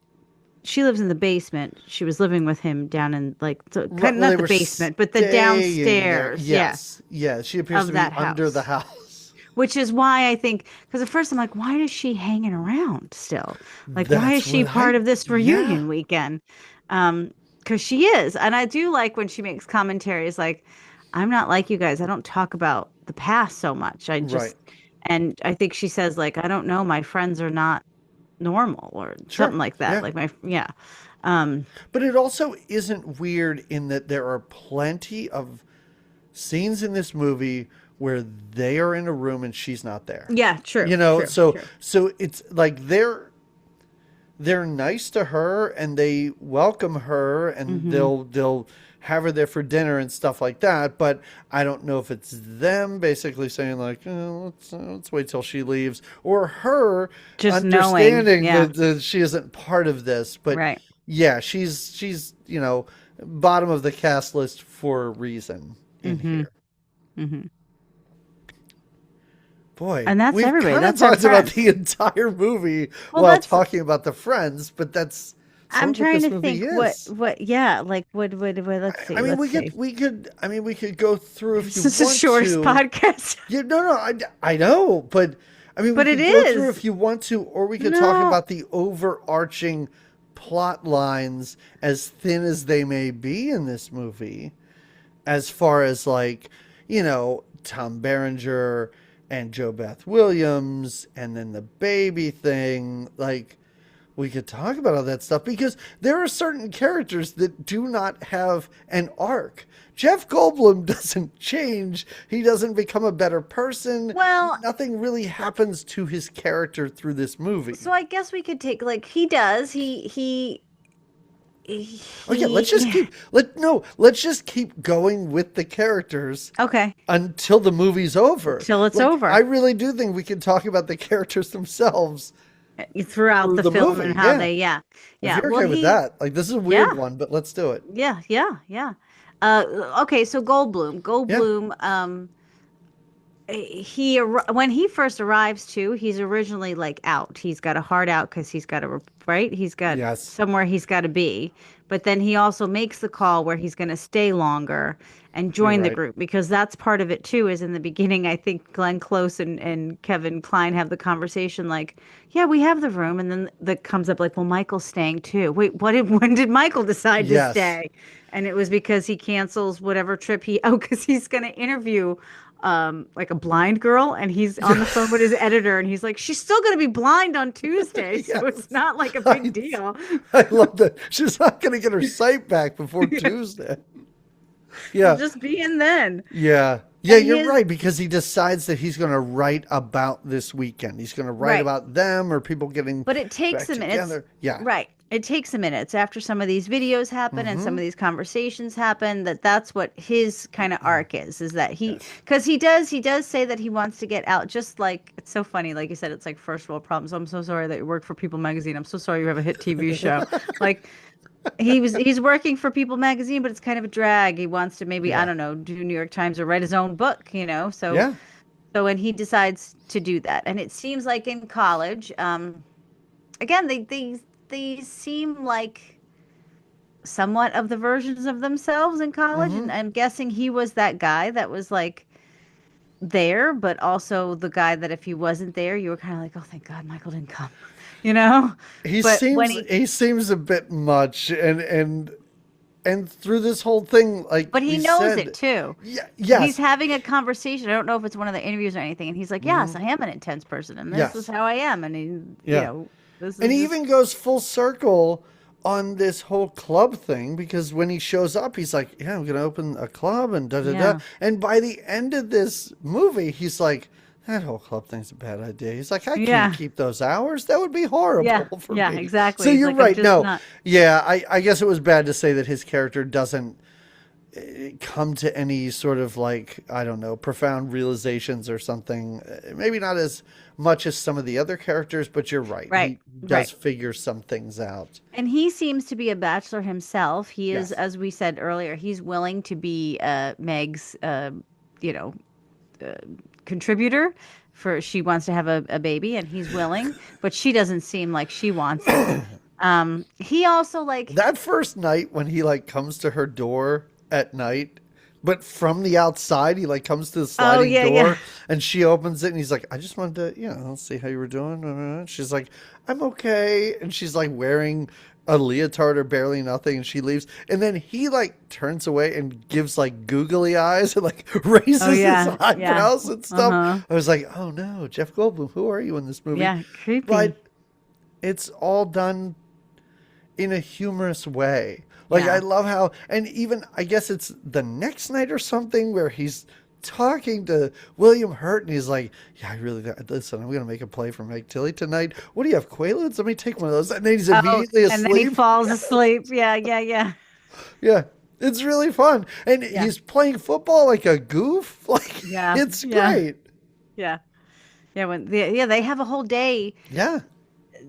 Speaker 2: she lives in the basement. She was living with him down in like kind of
Speaker 1: Well, they
Speaker 2: not the
Speaker 1: were
Speaker 2: basement, but the
Speaker 1: staying there.
Speaker 2: downstairs. Yeah,
Speaker 1: Yes, yes. She appears
Speaker 2: of
Speaker 1: to be
Speaker 2: that
Speaker 1: under the
Speaker 2: house.
Speaker 1: house.
Speaker 2: Which is why I think, because at first I'm like, why is she hanging around still? Like, why is
Speaker 1: That's
Speaker 2: she
Speaker 1: what
Speaker 2: part
Speaker 1: I.
Speaker 2: of this
Speaker 1: Yeah.
Speaker 2: reunion weekend? Because she is. And I do like when she makes commentaries like, I'm not like you guys. I don't talk about the past so much.
Speaker 1: Right.
Speaker 2: And I think she says, like, I don't know, my friends are not normal or
Speaker 1: Sure.
Speaker 2: something like that.
Speaker 1: Yeah.
Speaker 2: Like, yeah. Um,
Speaker 1: But it also isn't weird in that there are plenty of scenes in this movie where they are in a room and she's not there.
Speaker 2: yeah, true,
Speaker 1: You know,
Speaker 2: true,
Speaker 1: so
Speaker 2: true.
Speaker 1: so it's like they're nice to her and they welcome her and
Speaker 2: Hmm.
Speaker 1: they'll have her there for dinner and stuff like that. But I don't know if it's them basically saying like, oh, let's wait till she leaves, or her
Speaker 2: Just knowing.
Speaker 1: understanding
Speaker 2: Yeah,
Speaker 1: that she isn't part of this. But
Speaker 2: right.
Speaker 1: yeah, she's bottom of the cast list for a reason in
Speaker 2: Hmm.
Speaker 1: here.
Speaker 2: Hmm.
Speaker 1: Boy,
Speaker 2: And that's
Speaker 1: we've
Speaker 2: everybody.
Speaker 1: kind of
Speaker 2: That's our
Speaker 1: talked about
Speaker 2: friends.
Speaker 1: the entire movie
Speaker 2: Well,
Speaker 1: while
Speaker 2: that's
Speaker 1: talking about the friends, but that's sort
Speaker 2: I'm
Speaker 1: of what
Speaker 2: trying
Speaker 1: this
Speaker 2: to
Speaker 1: movie
Speaker 2: think
Speaker 1: is.
Speaker 2: yeah, like what let's
Speaker 1: I
Speaker 2: see,
Speaker 1: mean,
Speaker 2: let's
Speaker 1: we
Speaker 2: see.
Speaker 1: could, we could, I mean, we could go through if
Speaker 2: This
Speaker 1: you
Speaker 2: is the
Speaker 1: want
Speaker 2: shortest
Speaker 1: to.
Speaker 2: podcast.
Speaker 1: Yeah, no, I know, but I mean, we
Speaker 2: But it
Speaker 1: could go through
Speaker 2: is.
Speaker 1: if you want to, or we could talk
Speaker 2: No.
Speaker 1: about the overarching plot lines, as thin as they may be in this movie, as far as like, Tom Berenger and Joe Beth Williams, and then the baby thing. Like, we could talk about all that stuff because there are certain characters that do not have an arc. Jeff Goldblum doesn't change. He doesn't become a better person.
Speaker 2: Well,
Speaker 1: Nothing really happens to his character through this movie.
Speaker 2: so I guess we could take like he does.
Speaker 1: Oh yeah, let's just
Speaker 2: he
Speaker 1: keep let's just keep going with the characters
Speaker 2: okay,
Speaker 1: until the movie's over.
Speaker 2: till it's
Speaker 1: Like, I
Speaker 2: over
Speaker 1: really do think we can talk about the characters themselves
Speaker 2: throughout
Speaker 1: through
Speaker 2: the
Speaker 1: the
Speaker 2: film
Speaker 1: movie.
Speaker 2: and how
Speaker 1: Yeah.
Speaker 2: they
Speaker 1: If
Speaker 2: yeah.
Speaker 1: you're
Speaker 2: Well,
Speaker 1: okay with that. Like, this is a weird
Speaker 2: yeah,
Speaker 1: one, but let's do it.
Speaker 2: yeah. Okay, so Goldblum,
Speaker 1: Yeah.
Speaker 2: when he first arrives too, he's originally like out. He's got a heart out because he's got to right. He's got
Speaker 1: Yes.
Speaker 2: somewhere he's got to be. But then he also makes the call where he's going to stay longer and
Speaker 1: You're
Speaker 2: join the
Speaker 1: right.
Speaker 2: group because that's part of it too. Is in the beginning, I think Glenn Close and Kevin Kline have the conversation like, yeah, we have the room, and then that comes up like, well, Michael's staying too. Wait, when did Michael decide to
Speaker 1: Yes.
Speaker 2: stay? And it was because he cancels whatever trip because he's going to interview like a blind girl, and he's on the phone with his editor, and he's like, she's still going to be blind on Tuesday, so it's
Speaker 1: Yes.
Speaker 2: not like a
Speaker 1: I,
Speaker 2: big deal.
Speaker 1: I love that. She's not going to get her sight back before Tuesday.
Speaker 2: She'll
Speaker 1: Yeah.
Speaker 2: just be in then.
Speaker 1: Yeah. Yeah,
Speaker 2: And
Speaker 1: you're right, because he decides that he's going to write about this weekend. He's going to write
Speaker 2: Right.
Speaker 1: about them or people getting
Speaker 2: But it takes
Speaker 1: back
Speaker 2: a minute.
Speaker 1: together. Yeah.
Speaker 2: Right. It takes a minute. It's after some of these videos happen and some of these conversations happen that's what his kind of arc is that
Speaker 1: Yes.
Speaker 2: because he does say that he wants to get out, just like, it's so funny. Like you said, it's like first world problems. I'm so sorry that you work for People Magazine. I'm so sorry you have a hit TV show. Like, he's working for People Magazine, but it's kind of a drag. He wants to maybe, I
Speaker 1: Yeah.
Speaker 2: don't know, do New York Times or write his own book, So
Speaker 1: Yeah.
Speaker 2: so when he decides to do that, and it seems like in college, again, they seem like somewhat of the versions of themselves in college, and I'm guessing he was that guy that was like there, but also the guy that if he wasn't there, you were kind of like, oh, thank God Michael didn't come, you know.
Speaker 1: He
Speaker 2: But when
Speaker 1: seems a bit much, and through this whole thing, like
Speaker 2: but he
Speaker 1: we
Speaker 2: knows
Speaker 1: said,
Speaker 2: it too.
Speaker 1: yeah,
Speaker 2: He's
Speaker 1: yes,
Speaker 2: having a conversation. I don't know if it's one of the interviews or anything, and he's like, yes, I am an intense person, and this is
Speaker 1: yes,
Speaker 2: how I am, and
Speaker 1: yeah.
Speaker 2: this
Speaker 1: And
Speaker 2: is
Speaker 1: he
Speaker 2: just
Speaker 1: even goes full circle on this whole club thing, because when he shows up, he's like, yeah, I'm going to open a club and da da da.
Speaker 2: Yeah.
Speaker 1: And by the end of this movie, he's like, that whole club thing's a bad idea. He's like, I
Speaker 2: Yeah.
Speaker 1: can't keep those hours. That would be horrible for
Speaker 2: Yeah,
Speaker 1: me.
Speaker 2: exactly.
Speaker 1: So
Speaker 2: He's
Speaker 1: you're
Speaker 2: like, I'm
Speaker 1: right.
Speaker 2: just
Speaker 1: No,
Speaker 2: not.
Speaker 1: yeah, I guess it was bad to say that his character doesn't come to any sort of, like, I don't know, profound realizations or something. Maybe not as much as some of the other characters, but you're right.
Speaker 2: Right,
Speaker 1: He does
Speaker 2: right.
Speaker 1: figure some things out.
Speaker 2: And he seems to be a bachelor himself. He is,
Speaker 1: Yes.
Speaker 2: as we said earlier, he's willing to be Meg's, you know, contributor. For she wants to have a baby, and he's willing, but she doesn't seem like she wants it. He also like,
Speaker 1: That first night when he like comes to her door at night, but from the outside, he like comes to the sliding
Speaker 2: yeah,
Speaker 1: door
Speaker 2: yeah.
Speaker 1: and she opens it and he's like, I just wanted to, see how you were doing. She's like, I'm okay. And she's like wearing a leotard or barely nothing, and she leaves. And then he like turns away and gives like googly eyes and like raises
Speaker 2: yeah,
Speaker 1: his eyebrows and stuff.
Speaker 2: Uh-huh.
Speaker 1: I was like, oh no, Jeff Goldblum, who are you in this movie?
Speaker 2: Yeah, creepy.
Speaker 1: But it's all done in a humorous way. Like,
Speaker 2: Yeah.
Speaker 1: I love how, and even I guess it's the next night or something where he's talking to William Hurt and he's like, yeah, I really, listen, I'm going to make a play for Meg Tilly tonight. What do you have, Quaaludes? Let me take one of those. And then he's immediately
Speaker 2: and then he
Speaker 1: asleep.
Speaker 2: falls asleep. Yeah, yeah, yeah.
Speaker 1: Yeah. It's really fun. And
Speaker 2: Yeah.
Speaker 1: he's playing football like a goof. Like,
Speaker 2: Yeah,
Speaker 1: it's
Speaker 2: yeah.
Speaker 1: great.
Speaker 2: Yeah. Yeah, they have a whole day.
Speaker 1: Yeah.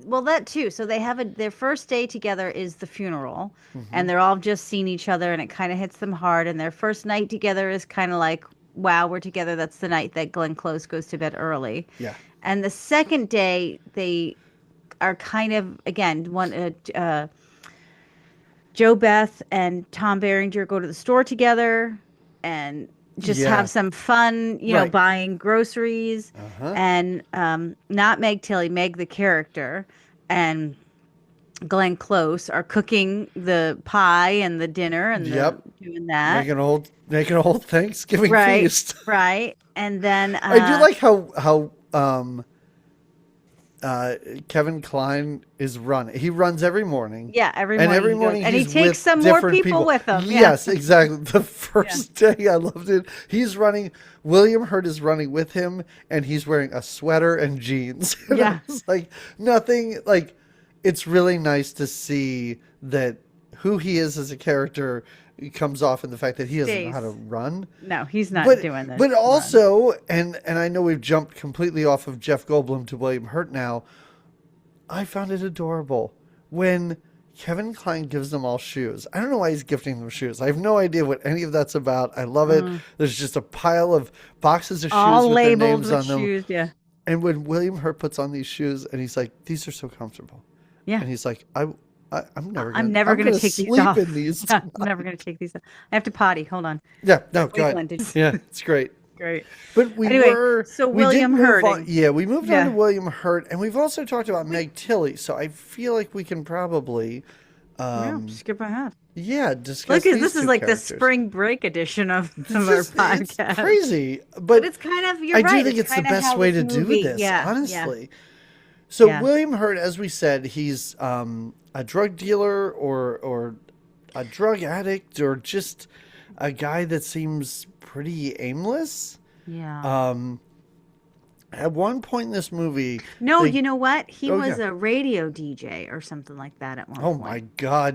Speaker 2: Well, that too. So they have their first day together is the funeral, and they're all just seeing each other, and it kind of hits them hard. And their first night together is kind of like, wow, we're together. That's the night that Glenn Close goes to bed early.
Speaker 1: Yeah.
Speaker 2: And the second day, they are kind of, again, Joe Beth and Tom Berenger go to the store together and just
Speaker 1: Yeah.
Speaker 2: have some fun,
Speaker 1: Right.
Speaker 2: buying groceries,
Speaker 1: Uh-huh.
Speaker 2: and not Meg Tilly, Meg the character, and Glenn Close are cooking the pie and the dinner and
Speaker 1: Yep.
Speaker 2: doing that.
Speaker 1: Making a whole Thanksgiving
Speaker 2: Right,
Speaker 1: feast.
Speaker 2: right. And then
Speaker 1: I do like how Kevin Kline is running. He runs every morning.
Speaker 2: yeah, every
Speaker 1: And
Speaker 2: morning
Speaker 1: every
Speaker 2: he goes-
Speaker 1: morning
Speaker 2: and he
Speaker 1: he's
Speaker 2: takes
Speaker 1: with
Speaker 2: some more
Speaker 1: different
Speaker 2: people with him. Yeah.
Speaker 1: Yes, exactly. The first day, I loved it. He's running. William Hurt is running with him, and he's wearing a sweater and jeans. And
Speaker 2: Yeah.
Speaker 1: it's like nothing. Like, it's really nice to see that who he is as a character comes off in the fact that he doesn't know how to
Speaker 2: Stays.
Speaker 1: run.
Speaker 2: No, he's not
Speaker 1: But
Speaker 2: doing this.
Speaker 1: but also, and I know we've jumped completely off of Jeff Goldblum to William Hurt now. I found it adorable when Kevin Kline gives them all shoes. I don't know why he's gifting them shoes. I have no idea what any of that's about. I love it. There's just a pile of boxes of shoes
Speaker 2: all
Speaker 1: with their
Speaker 2: labeled
Speaker 1: names
Speaker 2: with
Speaker 1: on them.
Speaker 2: shoes. Yeah,
Speaker 1: And when William Hurt puts on these shoes and he's like, "These are so comfortable,"
Speaker 2: yeah.
Speaker 1: and he's like, "I'm never
Speaker 2: I'm never
Speaker 1: gonna
Speaker 2: going to take these
Speaker 1: sleep
Speaker 2: off.
Speaker 1: in these."
Speaker 2: I'm never going to take these off. I have to potty. Hold on.
Speaker 1: Yeah, no, go
Speaker 2: Wakeland
Speaker 1: ahead.
Speaker 2: is-
Speaker 1: Yeah, it's great.
Speaker 2: Great.
Speaker 1: But we
Speaker 2: Anyway,
Speaker 1: were
Speaker 2: so
Speaker 1: we did
Speaker 2: William
Speaker 1: move
Speaker 2: Hurt.
Speaker 1: on- yeah, we moved on
Speaker 2: Yeah.
Speaker 1: to William Hurt, and we've also talked about Meg Tilly. So I feel like we can probably,
Speaker 2: Yeah, skip ahead.
Speaker 1: discuss.
Speaker 2: Look,
Speaker 1: these
Speaker 2: this is
Speaker 1: two
Speaker 2: like
Speaker 1: characters.
Speaker 2: the spring break edition of our
Speaker 1: It's
Speaker 2: podcast.
Speaker 1: crazy, but
Speaker 2: But it's kind of, you're
Speaker 1: I
Speaker 2: right.
Speaker 1: do think it's the
Speaker 2: kinda
Speaker 1: best
Speaker 2: how
Speaker 1: way to
Speaker 2: this
Speaker 1: do
Speaker 2: movie-
Speaker 1: this.
Speaker 2: Yeah,
Speaker 1: honestly. So
Speaker 2: Yeah.
Speaker 1: William Hurt, as we said, he's a drug dealer or a drug addict or just a guy that seems pretty aimless.
Speaker 2: Yeah.
Speaker 1: At one point in this movie,
Speaker 2: No,
Speaker 1: they,
Speaker 2: you know what? He
Speaker 1: oh
Speaker 2: was
Speaker 1: yeah,
Speaker 2: a radio DJ or something like that at one
Speaker 1: oh my
Speaker 2: point.
Speaker 1: God,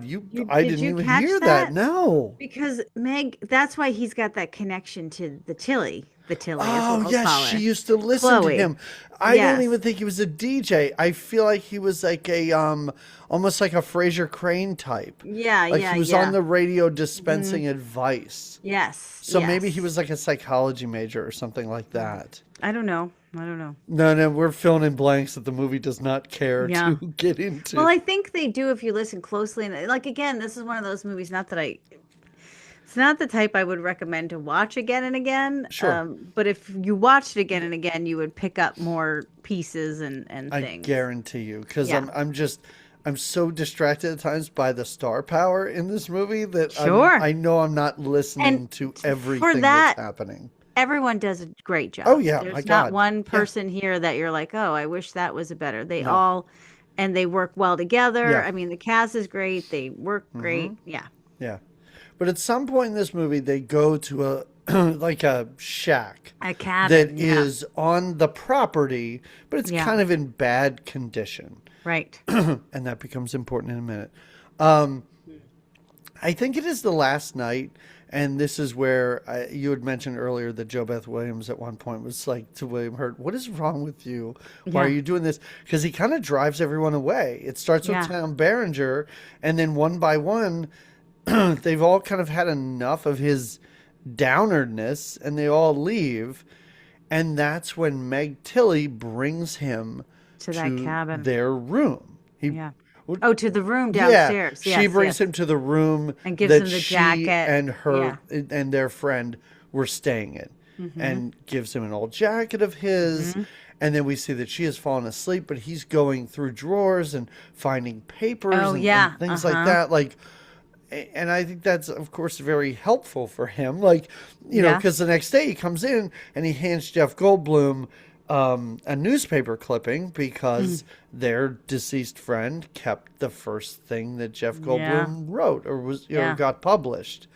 Speaker 1: I
Speaker 2: Did
Speaker 1: didn't
Speaker 2: you
Speaker 1: even
Speaker 2: catch
Speaker 1: hear that.
Speaker 2: that?
Speaker 1: No.
Speaker 2: Because Meg, that's why he's got that connection to the Tilly is what
Speaker 1: Oh
Speaker 2: we'll
Speaker 1: yes,
Speaker 2: call
Speaker 1: she
Speaker 2: her.
Speaker 1: used to listen to
Speaker 2: Chloe.
Speaker 1: him. I don't
Speaker 2: Yes.
Speaker 1: even think he was a DJ. I feel like he was like a almost like a Fraser Crane type.
Speaker 2: Yeah,
Speaker 1: Like
Speaker 2: yeah,
Speaker 1: he was on
Speaker 2: yeah.
Speaker 1: the radio dispensing advice.
Speaker 2: Yes,
Speaker 1: So maybe he
Speaker 2: yes.
Speaker 1: was like a psychology major or something like that.
Speaker 2: I don't know. I don't know.
Speaker 1: No, no, we're filling in blanks that the movie does not care to
Speaker 2: Yeah.
Speaker 1: get
Speaker 2: Well,
Speaker 1: into.
Speaker 2: I think they do if you listen closely. And like again, this is one of those movies. Not that I, it's not the type I would recommend to watch again and again.
Speaker 1: Sure.
Speaker 2: But if you watched it again and again, you would pick up more pieces and
Speaker 1: I
Speaker 2: things.
Speaker 1: guarantee you, because
Speaker 2: Yeah.
Speaker 1: I'm so distracted at times by the star power in this movie that
Speaker 2: Sure.
Speaker 1: I know I'm not listening
Speaker 2: And
Speaker 1: to
Speaker 2: for
Speaker 1: everything
Speaker 2: that,
Speaker 1: that's happening.
Speaker 2: everyone does a great job.
Speaker 1: Oh yeah, my
Speaker 2: There's not
Speaker 1: God.
Speaker 2: one
Speaker 1: Yeah,
Speaker 2: person here that you're like, oh, I wish that was a better. They
Speaker 1: no.
Speaker 2: all, and they work well together.
Speaker 1: Yeah.
Speaker 2: I mean, the cast is great. They work great. Yeah.
Speaker 1: Yeah. But at some point in this movie they go to a like a shack
Speaker 2: A
Speaker 1: that
Speaker 2: cabin. Yeah.
Speaker 1: is on the property, but it's
Speaker 2: Yeah.
Speaker 1: kind of in bad condition.
Speaker 2: Right.
Speaker 1: And that becomes important in a minute. Um, I think it is the last night, and this is where you had mentioned earlier that Jo Beth Williams at one point was like to William Hurt, "What is wrong with you? Why are
Speaker 2: Yeah.
Speaker 1: you doing this?" Because he kind of drives everyone away. It starts with
Speaker 2: Yeah.
Speaker 1: Tom Berenger, and then one by one, they've all kind of had enough of his downerness, and they all leave. And that's when Meg Tilly brings him
Speaker 2: To that
Speaker 1: to
Speaker 2: cabin.
Speaker 1: their room. He
Speaker 2: Yeah. Oh, to the room
Speaker 1: yeah,
Speaker 2: downstairs.
Speaker 1: she
Speaker 2: Yes,
Speaker 1: brings
Speaker 2: yes.
Speaker 1: him to the room
Speaker 2: And gives
Speaker 1: that
Speaker 2: him the
Speaker 1: she
Speaker 2: jacket.
Speaker 1: and her
Speaker 2: Yeah.
Speaker 1: and their friend were staying in,
Speaker 2: Mm-hmm.
Speaker 1: and gives him an old jacket of his. And then we see that she has fallen asleep, but he's going through drawers and finding papers
Speaker 2: Oh,
Speaker 1: and,
Speaker 2: yeah.
Speaker 1: and things like
Speaker 2: Uh-huh.
Speaker 1: that. Like, and I think that's of course very helpful for him. Like, you know,
Speaker 2: Yeah.
Speaker 1: because the next day he comes in and he hands Jeff Goldblum a newspaper clipping because their deceased friend kept the first thing that Jeff Goldblum wrote or was
Speaker 2: Yeah.
Speaker 1: got published.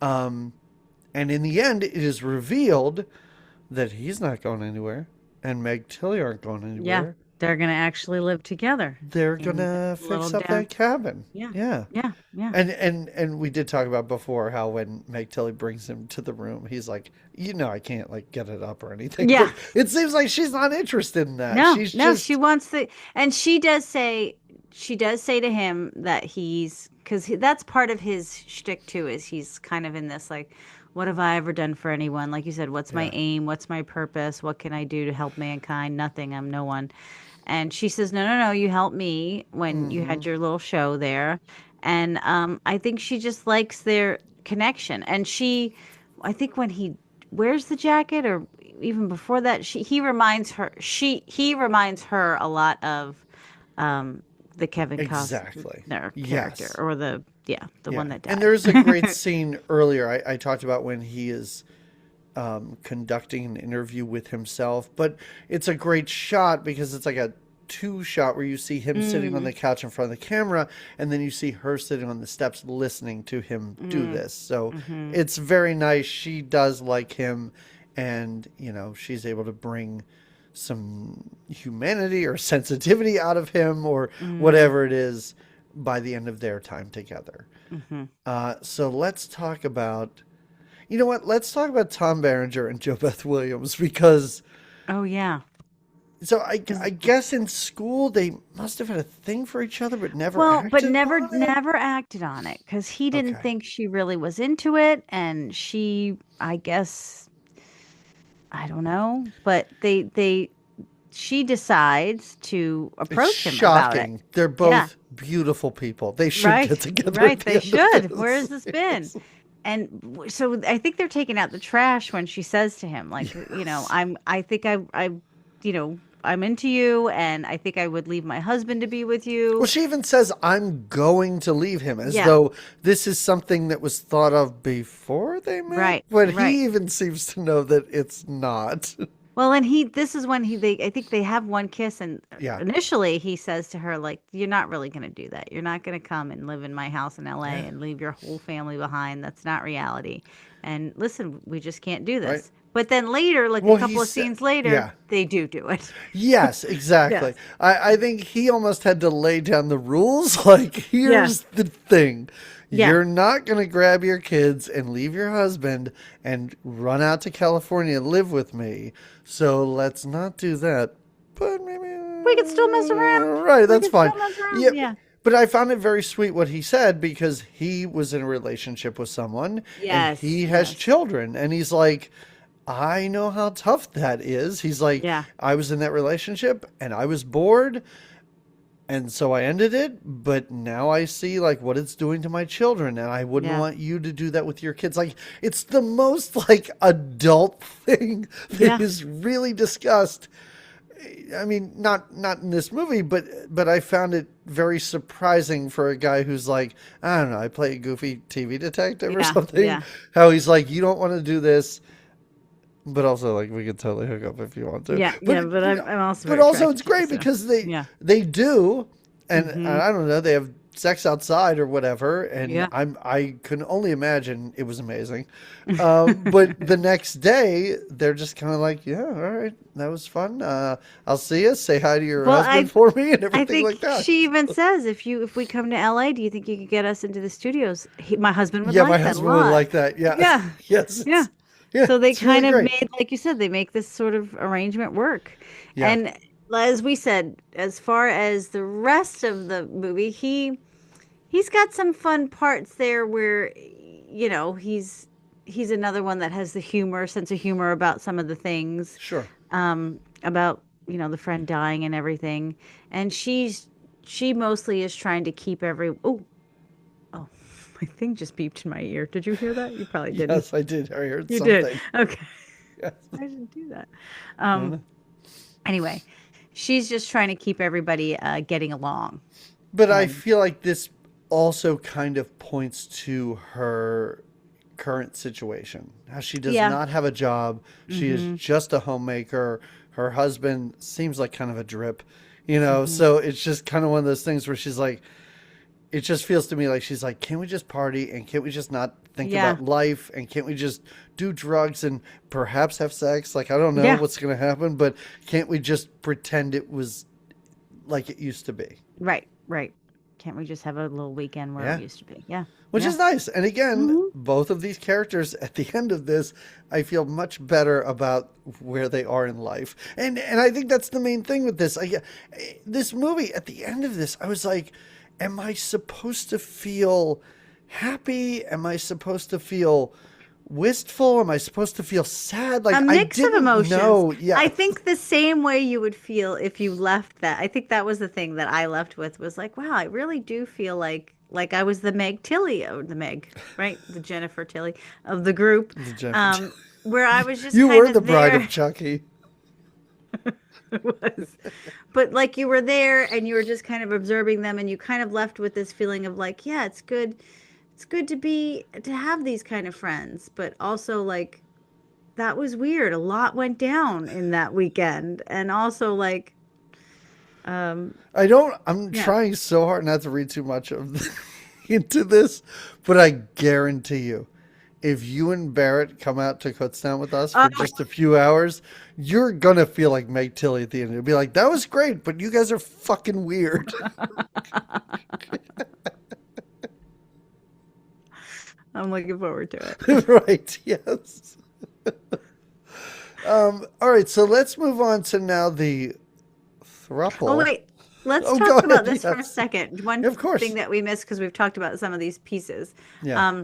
Speaker 1: And in the end, it is revealed that he's not going anywhere, and Meg Tilly aren't going anywhere.
Speaker 2: Yeah. They're going to actually live together.
Speaker 1: They're
Speaker 2: in
Speaker 1: gonna
Speaker 2: this little
Speaker 1: fix up
Speaker 2: down-
Speaker 1: that cabin.
Speaker 2: Yeah.
Speaker 1: Yeah.
Speaker 2: Yeah. Yeah.
Speaker 1: And we did talk about before how when Meg Tilly brings him to the room, he's like, you know, I can't like get it up or anything.
Speaker 2: Yeah.
Speaker 1: But it seems like she's not interested in that.
Speaker 2: No,
Speaker 1: She's
Speaker 2: no,
Speaker 1: just,
Speaker 2: she wants the, and she does say to him that because that's part of his shtick too, is he's kind of in this like, what have I ever done for anyone? Like you said, what's my
Speaker 1: Yeah.
Speaker 2: aim? What's my purpose? What can I do to help mankind? Nothing. I'm no one. And she says, no, no, no, you helped me when you had your little show there. And I think she just likes their connection. And I think when he wears the jacket or even before that, he reminds her a lot of the Kevin
Speaker 1: Exactly.
Speaker 2: Costner
Speaker 1: Yes.
Speaker 2: character or the one that died.
Speaker 1: And there's a great scene earlier. I talked about when he is conducting an interview with himself, but it's a great shot because it's like a two shot where you see him sitting on the couch in front of the camera, and then you see her sitting on the steps listening to him do this. So it's very nice. She does like him, and you know, she's able to bring some humanity or sensitivity out of him or whatever it is by the end of their time together. So let's talk about, you know what? Let's talk about Tom Berenger and Jo Beth Williams because,
Speaker 2: Oh yeah.
Speaker 1: so I guess in school they must have had a thing for each other, but never
Speaker 2: Well,
Speaker 1: acted
Speaker 2: but
Speaker 1: on it?
Speaker 2: never acted on it because he didn't
Speaker 1: Okay.
Speaker 2: think she really was into it, and I guess, I don't know, but she decides to
Speaker 1: It's
Speaker 2: approach him about
Speaker 1: shocking.
Speaker 2: it.
Speaker 1: They're both
Speaker 2: Yeah.
Speaker 1: beautiful people. They should
Speaker 2: Right,
Speaker 1: get together.
Speaker 2: right.
Speaker 1: at the
Speaker 2: They
Speaker 1: end of
Speaker 2: should. Where has this been? And so I think they're taking out the trash when she says to him, like, you know, I think you know, I'm into you, and I think I would leave my husband to be with you.
Speaker 1: Well, she even says, I'm going to leave him, as
Speaker 2: Yeah.
Speaker 1: though this is something that was thought of before they met.
Speaker 2: Right,
Speaker 1: But
Speaker 2: right.
Speaker 1: he even seems to know that it's not.
Speaker 2: Well, and this is when I think they have one kiss, and
Speaker 1: Yeah.
Speaker 2: initially he says to her, like, you're not really going to do that. You're not going to come and live in my house in LA
Speaker 1: Yeah.
Speaker 2: and leave your whole family behind. That's not reality. And listen, we just can't do
Speaker 1: Right.
Speaker 2: this. But then later, like
Speaker 1: Well,
Speaker 2: a couple of scenes later,
Speaker 1: yeah.
Speaker 2: they do it.
Speaker 1: Yes, exactly.
Speaker 2: Yes.
Speaker 1: I think he almost had to lay down the rules. Like, here's the thing.
Speaker 2: Yeah.
Speaker 1: You're not going to grab your kids and leave your husband and run out to California and live with me. So let's not do that. But maybe
Speaker 2: We could still mess around.
Speaker 1: Right,
Speaker 2: We
Speaker 1: that's
Speaker 2: could
Speaker 1: fine.
Speaker 2: still mess around.
Speaker 1: Yeah.
Speaker 2: Yeah.
Speaker 1: But I found it very sweet what he said, because he was in a relationship with someone and
Speaker 2: Yes,
Speaker 1: he has
Speaker 2: yes.
Speaker 1: children, and he's like, I know how tough that is. He's like,
Speaker 2: Yeah.
Speaker 1: I was in that relationship and I was bored, and so I ended it, but now I see like what it's doing to my children, and I wouldn't
Speaker 2: Yeah.
Speaker 1: want you to do that with your kids. Like, it's the most like adult thing that is really discussed. I mean, not in this movie, but I found it very surprising for a guy who's like, I don't know, I play a goofy TV detective or
Speaker 2: Yeah,
Speaker 1: something.
Speaker 2: yeah.
Speaker 1: How he's like, you don't want to do this, but also like we could totally hook up if you want to.
Speaker 2: Yeah,
Speaker 1: but,
Speaker 2: yeah, but I'm also
Speaker 1: But
Speaker 2: very
Speaker 1: also it's
Speaker 2: attracted to
Speaker 1: great
Speaker 2: you, so,
Speaker 1: because
Speaker 2: yeah.
Speaker 1: they do, and I don't know, they have sex outside or whatever, and
Speaker 2: Yeah.
Speaker 1: I can only imagine it was amazing. But the next day they're just kind of like, yeah, all right, that was fun. I'll see you. Say hi to your
Speaker 2: Well,
Speaker 1: husband for me and
Speaker 2: I
Speaker 1: everything
Speaker 2: think
Speaker 1: like that.
Speaker 2: she even says, if we come to LA, do you think you could get us into the studios? My husband would
Speaker 1: Yeah,
Speaker 2: like
Speaker 1: my
Speaker 2: that a
Speaker 1: husband would
Speaker 2: lot.
Speaker 1: like that. Yeah.
Speaker 2: Yeah.
Speaker 1: Yes.
Speaker 2: Yeah.
Speaker 1: Yeah.
Speaker 2: So they
Speaker 1: It's really
Speaker 2: kind of
Speaker 1: great.
Speaker 2: made, like you said, they make this sort of arrangement work.
Speaker 1: Yeah.
Speaker 2: And as we said, as far as the rest of the movie, he's got some fun parts there where, he's another one that has the sense of humor about some of the things.
Speaker 1: Sure.
Speaker 2: About, the friend dying and everything. And she mostly is trying to keep oh, my thing just beeped in my ear. Did you hear that? You probably didn't.
Speaker 1: Yes, I did. I heard
Speaker 2: You
Speaker 1: something.
Speaker 2: did. Okay.
Speaker 1: Yes.
Speaker 2: I didn't do that. Anyway, she's just trying to keep everybody getting along.
Speaker 1: But I feel like this also kind of points to her current situation. How she does not have a job. She is just a homemaker. Her husband seems like kind of a drip, so it's just kind of one of those things where she's like, it just feels to me like she's like, can't we just party, and can't we just not think about life, and can't we just do drugs and perhaps have sex? Like, I don't know what's going to happen, but can't we just pretend it was like it used to be?
Speaker 2: Right. Can't we just have a little weekend where it used to be? Yeah.
Speaker 1: Which is nice. And again, both of these characters at the end of this, I feel much better about where they are in life. And I think that's the main thing with this. This movie, at the end of this, I was like, am I supposed to feel happy? Am I supposed to feel wistful? Am I supposed to feel sad? Like,
Speaker 2: a mix of emotions.
Speaker 1: No, yeah.
Speaker 2: I think the same way you would feel if you left that. I think that was the thing that I left with, was like, wow, I really do feel like I was the Meg Tilly, or the Meg, right? The Jennifer Tilly of the group. Where I was just
Speaker 1: you
Speaker 2: kind
Speaker 1: were
Speaker 2: of
Speaker 1: the bride
Speaker 2: there.
Speaker 1: of Chucky.
Speaker 2: It was. But like, you were there and you were just kind of observing them, and you kind of left with this feeling of like, yeah, it's good to have these kind of friends, but also like, that was weird. A lot went down in that weekend, and also like,
Speaker 1: I'm trying so hard not to read too much into this, but I guarantee you, if you and Barrett come out to Kutztown with us for just a few hours, you're going to feel like Meg Tilly at the end. You'll be like, that was great, but you guys are fucking weird.
Speaker 2: I'm looking forward to it.
Speaker 1: Right, yes. All right, so let's move on to now the throuple.
Speaker 2: Oh, wait. Let's
Speaker 1: go
Speaker 2: talk about
Speaker 1: ahead,
Speaker 2: this for a
Speaker 1: yes.
Speaker 2: second. One
Speaker 1: Of course.
Speaker 2: thing that we missed, because we've talked about some of these pieces.
Speaker 1: Yeah.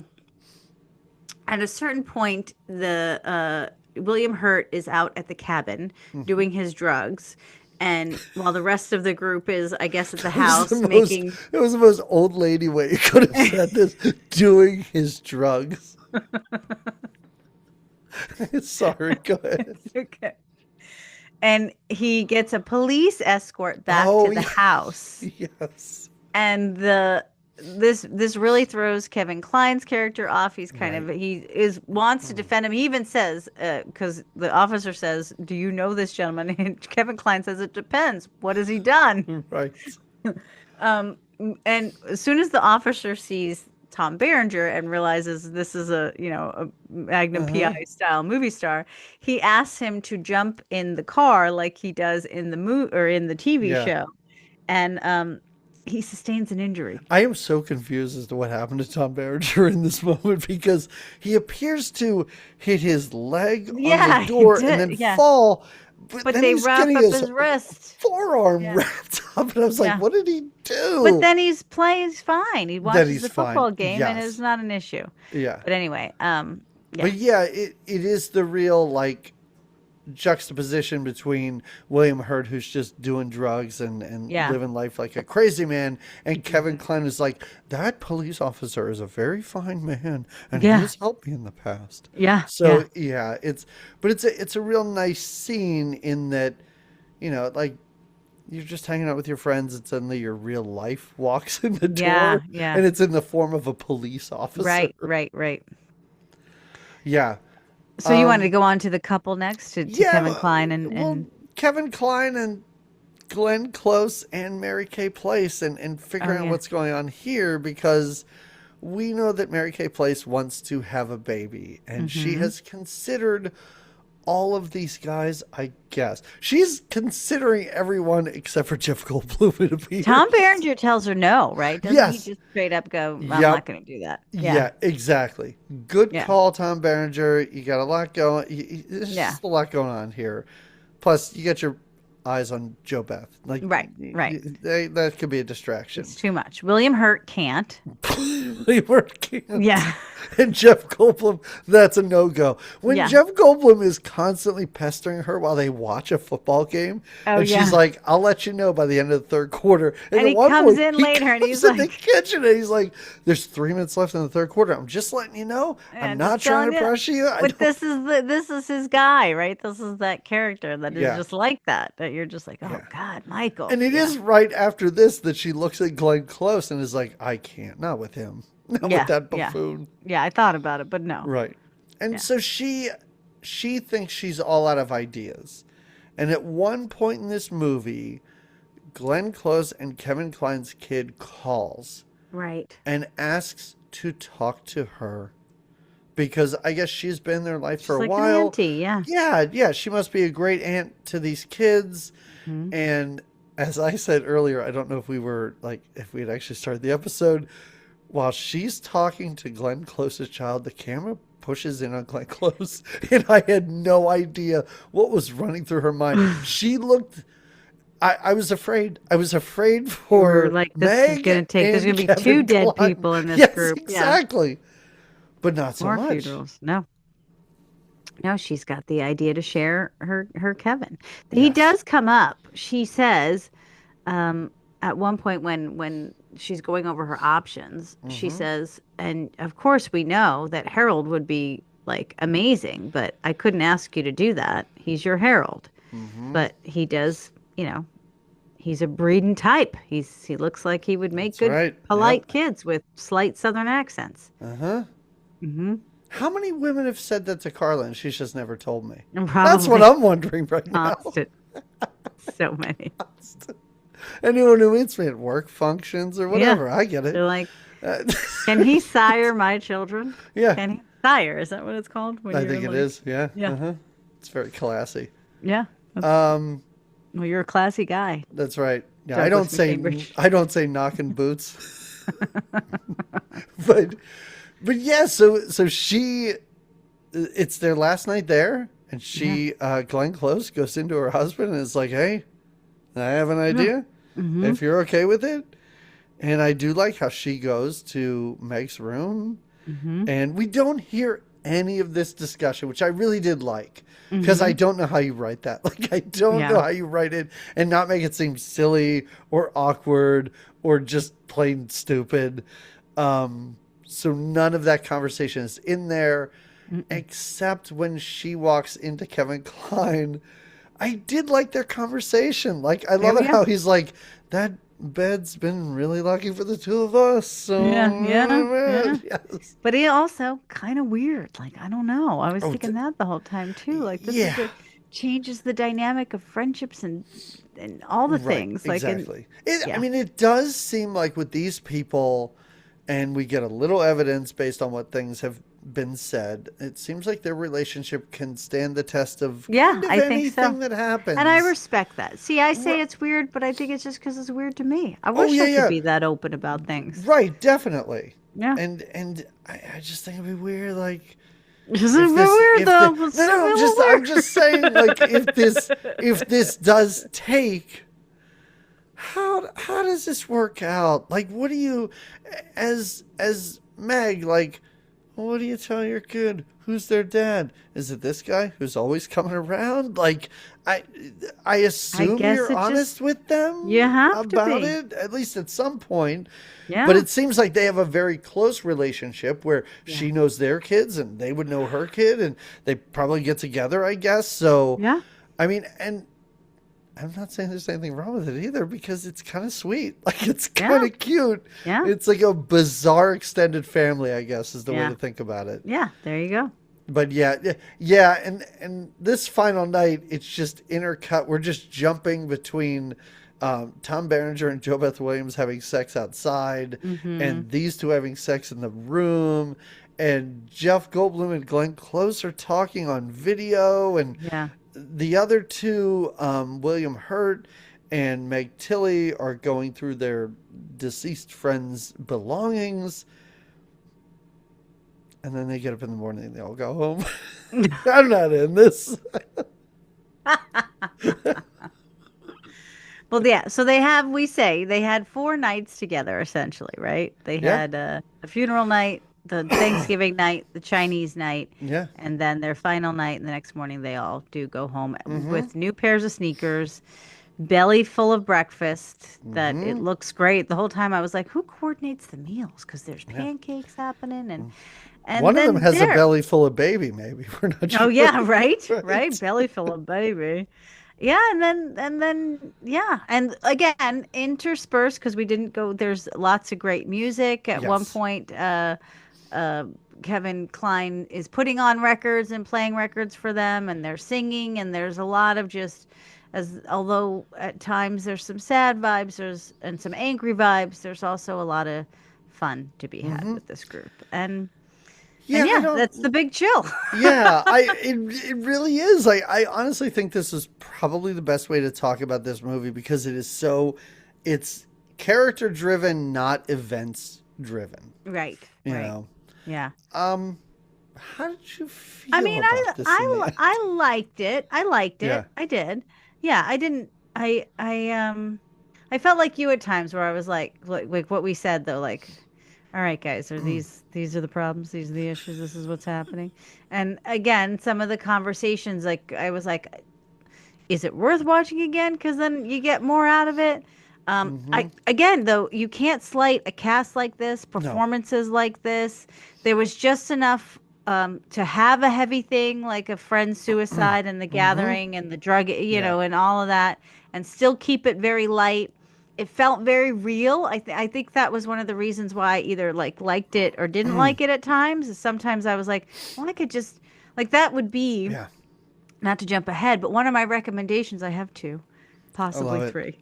Speaker 2: At a certain point, the William Hurt is out at the cabin doing his drugs, and while the rest of the group is, I guess, at the house making.
Speaker 1: It was the most old lady way you could have said this. Doing his drugs. Sorry, go ahead.
Speaker 2: Okay. And he gets a police escort back to the house.
Speaker 1: Yes.
Speaker 2: And the this really throws Kevin Kline's character off. He's kind of wants to defend him. He even says, because the officer says, "Do you know this gentleman?" And Kevin Kline says, "It depends. What has he done?"
Speaker 1: Right.
Speaker 2: And as soon as the officer sees Tom Berenger and realizes this is a Magnum PI style movie star, he asks him to jump in the car like he does in the in the TV show, and he sustains an injury.
Speaker 1: I am so confused as to what happened to Tom Berenger in this moment, because he appears to hit his leg on the door and then fall.
Speaker 2: But then they wrap up his wrist.
Speaker 1: Forearm wrapped up. And I was like, what did he do?
Speaker 2: But then he's fine. He watches the football
Speaker 1: fine.
Speaker 2: game and it's not an issue.
Speaker 1: Yeah.
Speaker 2: But anyway,
Speaker 1: But yeah, it is the real, like, juxtaposition between William Hurt, who's just doing drugs and living life like a crazy man, and Kevin Kline is like, that police officer is a very fine man, and he has helped me in the past. So it's a real nice scene in that, like, you're just hanging out with your friends and suddenly your real life walks in the door, and it's in the form of a police officer.
Speaker 2: Right.
Speaker 1: Yeah.
Speaker 2: So you wanted to go on to the couple next, to Kevin Kline and
Speaker 1: Kevin Kline and Glenn Close and Mary Kay Place, and figuring out what's going on here, because we know that Mary Kay Place wants to have a baby, and she has considered all of these guys, I guess. She's considering everyone except for Jeff Goldblum.
Speaker 2: Tom Berenger tells her no, right? Doesn't he just straight up go, I'm not going to do that?
Speaker 1: Yeah, exactly. Good call, Tom Berenger. You got a lot going. There's just a lot going on here. Plus, you get your eyes on Joe Beth. Like,
Speaker 2: right.
Speaker 1: That could be a distraction.
Speaker 2: It's too much. William Hurt can't.
Speaker 1: William Hurt can't.
Speaker 2: Yeah.
Speaker 1: And Jeff Goldblum, that's a no-go. When Jeff Goldblum is constantly pestering her while they watch a football game, and she's like, I'll let you know by the end of the third quarter.
Speaker 2: And he comes in later, and he's
Speaker 1: in the kitchen, and he's like, there's 3 minutes left in the third quarter. I'm just letting you know. I'm not trying to pressure you.
Speaker 2: But this is his guy, right? This is that character that is just like that you're just like, oh, God, Michael.
Speaker 1: And it is right after this that she looks at Glenn Close and is like, I can't. Not with him. Not with that buffoon.
Speaker 2: Yeah, I thought about it, but no.
Speaker 1: Right. And so she thinks she's all out of ideas. And at one point in this movie, Glenn Close and Kevin Kline's kid calls.
Speaker 2: Right.
Speaker 1: And asks to talk to her. Because I guess she's been in their life for a while.
Speaker 2: An auntie,
Speaker 1: Yeah, she must be a great aunt to these kids. And as I said earlier, I don't know if we had actually started the episode. While she's talking to Glenn Close's child, the camera pushes in on Glenn Close, and I had no idea what was running through her mind. She looked. I was afraid. I was afraid for
Speaker 2: like
Speaker 1: Meg.
Speaker 2: This is going to take. There's going to be 2 dead people in this group.
Speaker 1: Exactly. But not so
Speaker 2: More
Speaker 1: much.
Speaker 2: Funerals. No, she's got the idea to share her Kevin. He does come up. She says, at one point when she's going over her options, she says, and of course we know that Harold would be like amazing, but I couldn't ask you to do that. He's your Harold. But he does, he's a breeding type. He looks like he would make polite kids with slight Southern accents.
Speaker 1: How many women have said that to Carla and she's just never told me?
Speaker 2: Probably.
Speaker 1: That's what I'm wondering right now.
Speaker 2: So many.
Speaker 1: Anyone who meets me at work functions or whatever, I get it.
Speaker 2: They're like, can he sire my children?
Speaker 1: Yeah.
Speaker 2: Can he sire? Is that what it's called?
Speaker 1: I think it is. Yeah. It's very classy.
Speaker 2: Yeah. Well, you're a classy guy.
Speaker 1: That's right. Yeah. I don't say knocking boots. but yeah, so it's their last night there, and Glenn Close goes into her husband and is like, hey, I have an idea. If you're okay with it. And I do like how she goes to Meg's room, and we don't hear any of this discussion, which I really did like, because I don't know how you write that. Like, I don't know how you write it and not make it seem silly or awkward or just plain stupid. So none of that conversation is in there, except when she walks into Kevin Kline. I did like their conversation. Like, I love it how he's like, that bed's been really lucky for the two of us. So
Speaker 2: Yeah.
Speaker 1: yes.
Speaker 2: But it also kind of weird. Like, I don't know. I was
Speaker 1: Oh,
Speaker 2: thinking that the whole time too. Like, this is
Speaker 1: yeah.
Speaker 2: the changes the dynamic of friendships and all the
Speaker 1: Right,
Speaker 2: things. Like, and
Speaker 1: exactly. I
Speaker 2: yeah,
Speaker 1: mean, it does seem like with these people, and we get a little evidence based on what things have been said, it seems like their relationship can stand the test of
Speaker 2: yeah,
Speaker 1: kind of
Speaker 2: I think so.
Speaker 1: anything that
Speaker 2: And I
Speaker 1: happens.
Speaker 2: respect that. See, I say
Speaker 1: R-
Speaker 2: it's weird, but I think it's just because it's weird to me. I
Speaker 1: oh
Speaker 2: wish
Speaker 1: yeah,
Speaker 2: I could
Speaker 1: yeah,
Speaker 2: be that open about things.
Speaker 1: right, definitely.
Speaker 2: Yeah.
Speaker 1: And I just think it'd be weird, like
Speaker 2: It's a bit weird
Speaker 1: if the
Speaker 2: though. It's
Speaker 1: no
Speaker 2: a
Speaker 1: no I'm
Speaker 2: little
Speaker 1: just saying, like, if this does take, how does this work out? Like, what do you, as Meg, like, what do you tell your kid? Who's their dad? Is it this guy who's always coming around? Like, I I
Speaker 2: I
Speaker 1: assume
Speaker 2: guess
Speaker 1: you're
Speaker 2: it just
Speaker 1: honest with
Speaker 2: you
Speaker 1: them
Speaker 2: have to
Speaker 1: about
Speaker 2: be.
Speaker 1: it, at least at some point. But
Speaker 2: Yeah.
Speaker 1: it seems like they have a very close relationship where
Speaker 2: Yeah.
Speaker 1: she knows their kids and they would know her kid, and they probably get together, I guess. So,
Speaker 2: Yeah.
Speaker 1: I mean, and I'm not saying there's anything wrong with it either, because it's kind of sweet. Like, it's kind
Speaker 2: Yeah.
Speaker 1: of cute.
Speaker 2: Yeah.
Speaker 1: It's like a bizarre extended family, I guess, is the way
Speaker 2: Yeah.
Speaker 1: to think about it.
Speaker 2: Yeah. There you go.
Speaker 1: But yeah, and this final night, it's just intercut. We're just jumping between Tom Berenger and Jo Beth Williams having sex outside,
Speaker 2: Mm-hmm.
Speaker 1: and these two having sex in the room, and Jeff Goldblum and Glenn Close are talking on video, and
Speaker 2: Yeah.
Speaker 1: the other two, William Hurt and Meg Tilly, are going through their deceased friend's belongings. And then they get up in the morning and they all go home. I'm not in this.
Speaker 2: Well, yeah. So they had 4 nights together, essentially, right? They
Speaker 1: Yeah.
Speaker 2: had the funeral night, the Thanksgiving night, the Chinese night,
Speaker 1: Yeah.
Speaker 2: and then their final night. And the next morning, they all do go home
Speaker 1: Mm-hmm.
Speaker 2: with new pairs of sneakers, belly full of breakfast. That it
Speaker 1: Mm-hmm.
Speaker 2: looks great. The whole time, I was like, who coordinates the meals? Because there's
Speaker 1: Yeah.
Speaker 2: pancakes happening, and
Speaker 1: One of them
Speaker 2: then
Speaker 1: has a
Speaker 2: there.
Speaker 1: belly full of baby, maybe. We're not
Speaker 2: Oh
Speaker 1: sure.
Speaker 2: yeah, right, right.
Speaker 1: Right.
Speaker 2: Belly full of baby. Yeah, and then yeah, and again interspersed because we didn't go. There's lots of great music. At one
Speaker 1: Yes.
Speaker 2: point, uh, Kevin Kline is putting on records and playing records for them, and they're singing, and there's a lot of just as although at times there's some sad vibes, and some angry vibes. There's also a lot of fun to be had
Speaker 1: Mm-hmm.
Speaker 2: with this group, and
Speaker 1: Yeah, I
Speaker 2: yeah,
Speaker 1: don't.
Speaker 2: that's the big chill.
Speaker 1: Yeah, it really is. Like, I honestly think this is probably the best way to talk about this movie, because it's character driven, not events driven.
Speaker 2: Right,
Speaker 1: You
Speaker 2: right.
Speaker 1: know.
Speaker 2: Yeah.
Speaker 1: Um, how did you
Speaker 2: I
Speaker 1: feel
Speaker 2: mean,
Speaker 1: about this in the end?
Speaker 2: I liked it. I liked
Speaker 1: Yeah.
Speaker 2: it. I did. Yeah, I didn't I felt like you at times where I was like what we said though, like, all right, guys, are these are the problems, these are the issues, this is what's happening. And again, some of the conversations, like I was like, is it worth watching again? Because then you get more out of it.
Speaker 1: Mm-hmm.
Speaker 2: I again though, you can't slight a cast like this,
Speaker 1: No.
Speaker 2: performances like this. There was just enough to have a heavy thing like a friend's suicide and the
Speaker 1: Mm-hmm.
Speaker 2: gathering and the drug,
Speaker 1: Yeah.
Speaker 2: and all of that, and still keep it very light. It felt very real. I think that was one of the reasons why I either liked it or didn't like it at times. Is sometimes I was like, well, I could just like that would be
Speaker 1: Yeah.
Speaker 2: not to jump ahead, but one of my recommendations, I have two,
Speaker 1: I love
Speaker 2: possibly
Speaker 1: it.
Speaker 2: three.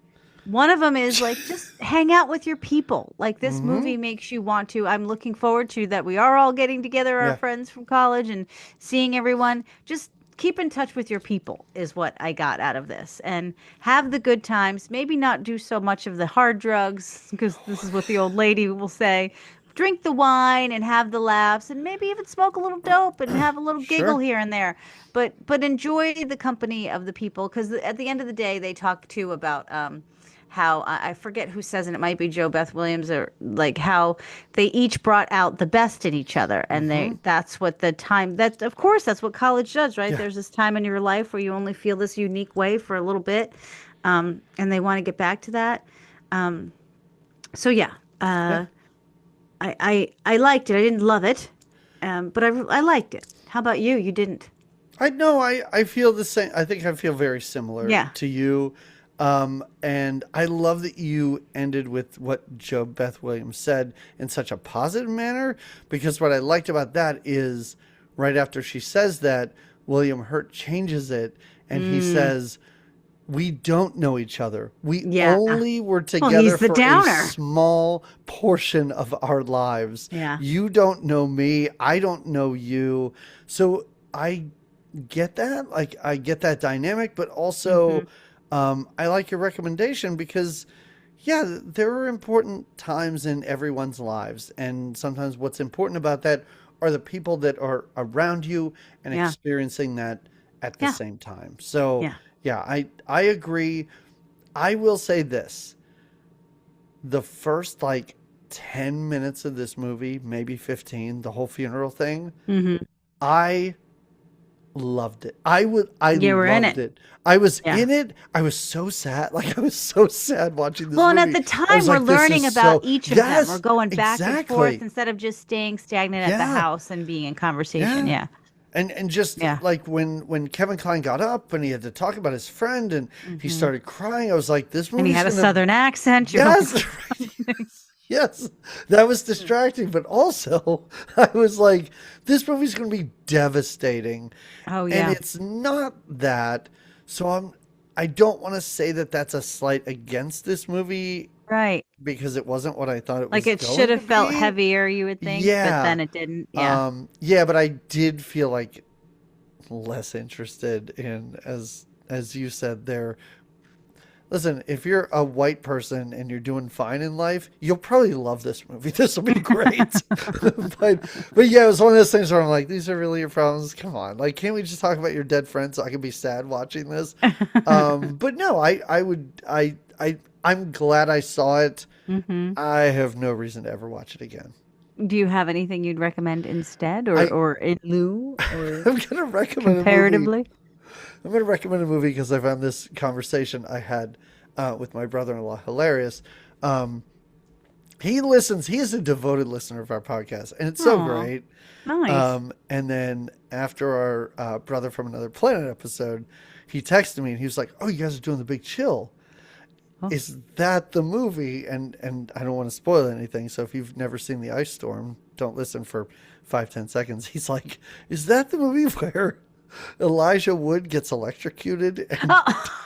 Speaker 2: One of them is like just hang out with your people. Like this
Speaker 1: Mm-hmm.
Speaker 2: movie makes you want to. I'm looking forward to that. We are all getting together, our
Speaker 1: Yeah.
Speaker 2: friends from college, and seeing everyone. Just keep in touch with your people is what I got out of this, and have the good times. Maybe not do so much of the hard drugs because this is what the old lady will say. Drink the wine and have the laughs, and maybe even smoke a little dope and have a little giggle
Speaker 1: Sure.
Speaker 2: here and there. But enjoy the company of the people, because at the end of the day, they talk too about how I forget who says it. It might be Jo Beth Williams, or like how they each brought out the best in each other, and
Speaker 1: Mm-hmm.
Speaker 2: that's what the time that of course that's what college does, right?
Speaker 1: Yeah.
Speaker 2: There's this time in your life where you only feel this unique way for a little bit, and they want to get back to that. So yeah,
Speaker 1: Yeah.
Speaker 2: I liked it. I didn't love it, but I liked it. How about you? You didn't?
Speaker 1: I know. I feel the same. I think I feel very similar
Speaker 2: Yeah.
Speaker 1: to you. And I love that you ended with what Jo Beth Williams said in such a positive manner, because what I liked about that is right after she says that, William Hurt changes it and he
Speaker 2: Mm,
Speaker 1: says, we don't know each other. We
Speaker 2: yeah.
Speaker 1: only were
Speaker 2: Well,
Speaker 1: together
Speaker 2: he's the
Speaker 1: for a
Speaker 2: downer.
Speaker 1: small portion of our lives.
Speaker 2: Yeah.
Speaker 1: You don't know me. I don't know you. So I get that. Like, I get that dynamic, but
Speaker 2: Hmm.
Speaker 1: also I like your recommendation because, yeah, there are important times in everyone's lives. And sometimes what's important about that are the people that are around you and
Speaker 2: Yeah.
Speaker 1: experiencing that at the
Speaker 2: Yeah.
Speaker 1: same time. So,
Speaker 2: Yeah.
Speaker 1: yeah, I agree. I will say this. The first like 10 minutes of this movie, maybe 15, the whole funeral thing,
Speaker 2: Hmm.
Speaker 1: I loved it. I
Speaker 2: Yeah, we're in
Speaker 1: loved
Speaker 2: it.
Speaker 1: it. I was
Speaker 2: Yeah.
Speaker 1: in it. I was so sad. Like I was so sad watching this
Speaker 2: Well, and at
Speaker 1: movie.
Speaker 2: the
Speaker 1: I
Speaker 2: time,
Speaker 1: was
Speaker 2: we're
Speaker 1: like, this
Speaker 2: learning
Speaker 1: is
Speaker 2: about
Speaker 1: so
Speaker 2: each of them. We're
Speaker 1: yes,
Speaker 2: going back and forth
Speaker 1: exactly.
Speaker 2: instead of just staying stagnant at the
Speaker 1: Yeah.
Speaker 2: house and being in conversation.
Speaker 1: Yeah.
Speaker 2: Yeah.
Speaker 1: And just
Speaker 2: Yeah.
Speaker 1: like when Kevin Kline got up and he had to talk about his friend and he
Speaker 2: Hmm.
Speaker 1: started crying, I was like, this
Speaker 2: And he
Speaker 1: movie's
Speaker 2: had a
Speaker 1: gonna
Speaker 2: southern accent. You're like,
Speaker 1: yes. Yes, that was distracting, but also I was like, this movie's going to be devastating,
Speaker 2: oh,
Speaker 1: and
Speaker 2: yeah.
Speaker 1: it's not that. So I don't want to say that that's a slight against this movie
Speaker 2: Right.
Speaker 1: because it wasn't what I thought it
Speaker 2: Like
Speaker 1: was
Speaker 2: it should
Speaker 1: going to
Speaker 2: have felt
Speaker 1: be.
Speaker 2: heavier, you would think, but
Speaker 1: Yeah,
Speaker 2: then it didn't. Yeah.
Speaker 1: yeah, but I did feel like less interested in as you said there. Listen, if you're a white person and you're doing fine in life, you'll probably love this movie. This will be great. but yeah, it was one of those things where I'm like, these are really your problems. Come on, like, can't we just talk about your dead friend so I can be sad watching this? But no, I'm glad I saw it.
Speaker 2: Hmm.
Speaker 1: I have no reason to ever watch it again.
Speaker 2: Do you have anything you'd recommend instead
Speaker 1: I
Speaker 2: or in lieu or
Speaker 1: I'm gonna recommend a movie.
Speaker 2: comparatively?
Speaker 1: I'm gonna recommend a movie because I found this conversation I had with my brother-in-law hilarious. Um, he listens. He is a devoted listener of our podcast, and it's so
Speaker 2: Oh,
Speaker 1: great.
Speaker 2: nice.
Speaker 1: And then after our brother from another planet episode, he texted me and he was like, "Oh, you guys are doing the big chill.
Speaker 2: Oh,
Speaker 1: Is that the movie?" And I don't want to spoil anything, so if you've never seen the ice storm, don't listen for 5-10 seconds. He's like, "Is that the movie where Elijah Wood gets electrocuted?" And
Speaker 2: oh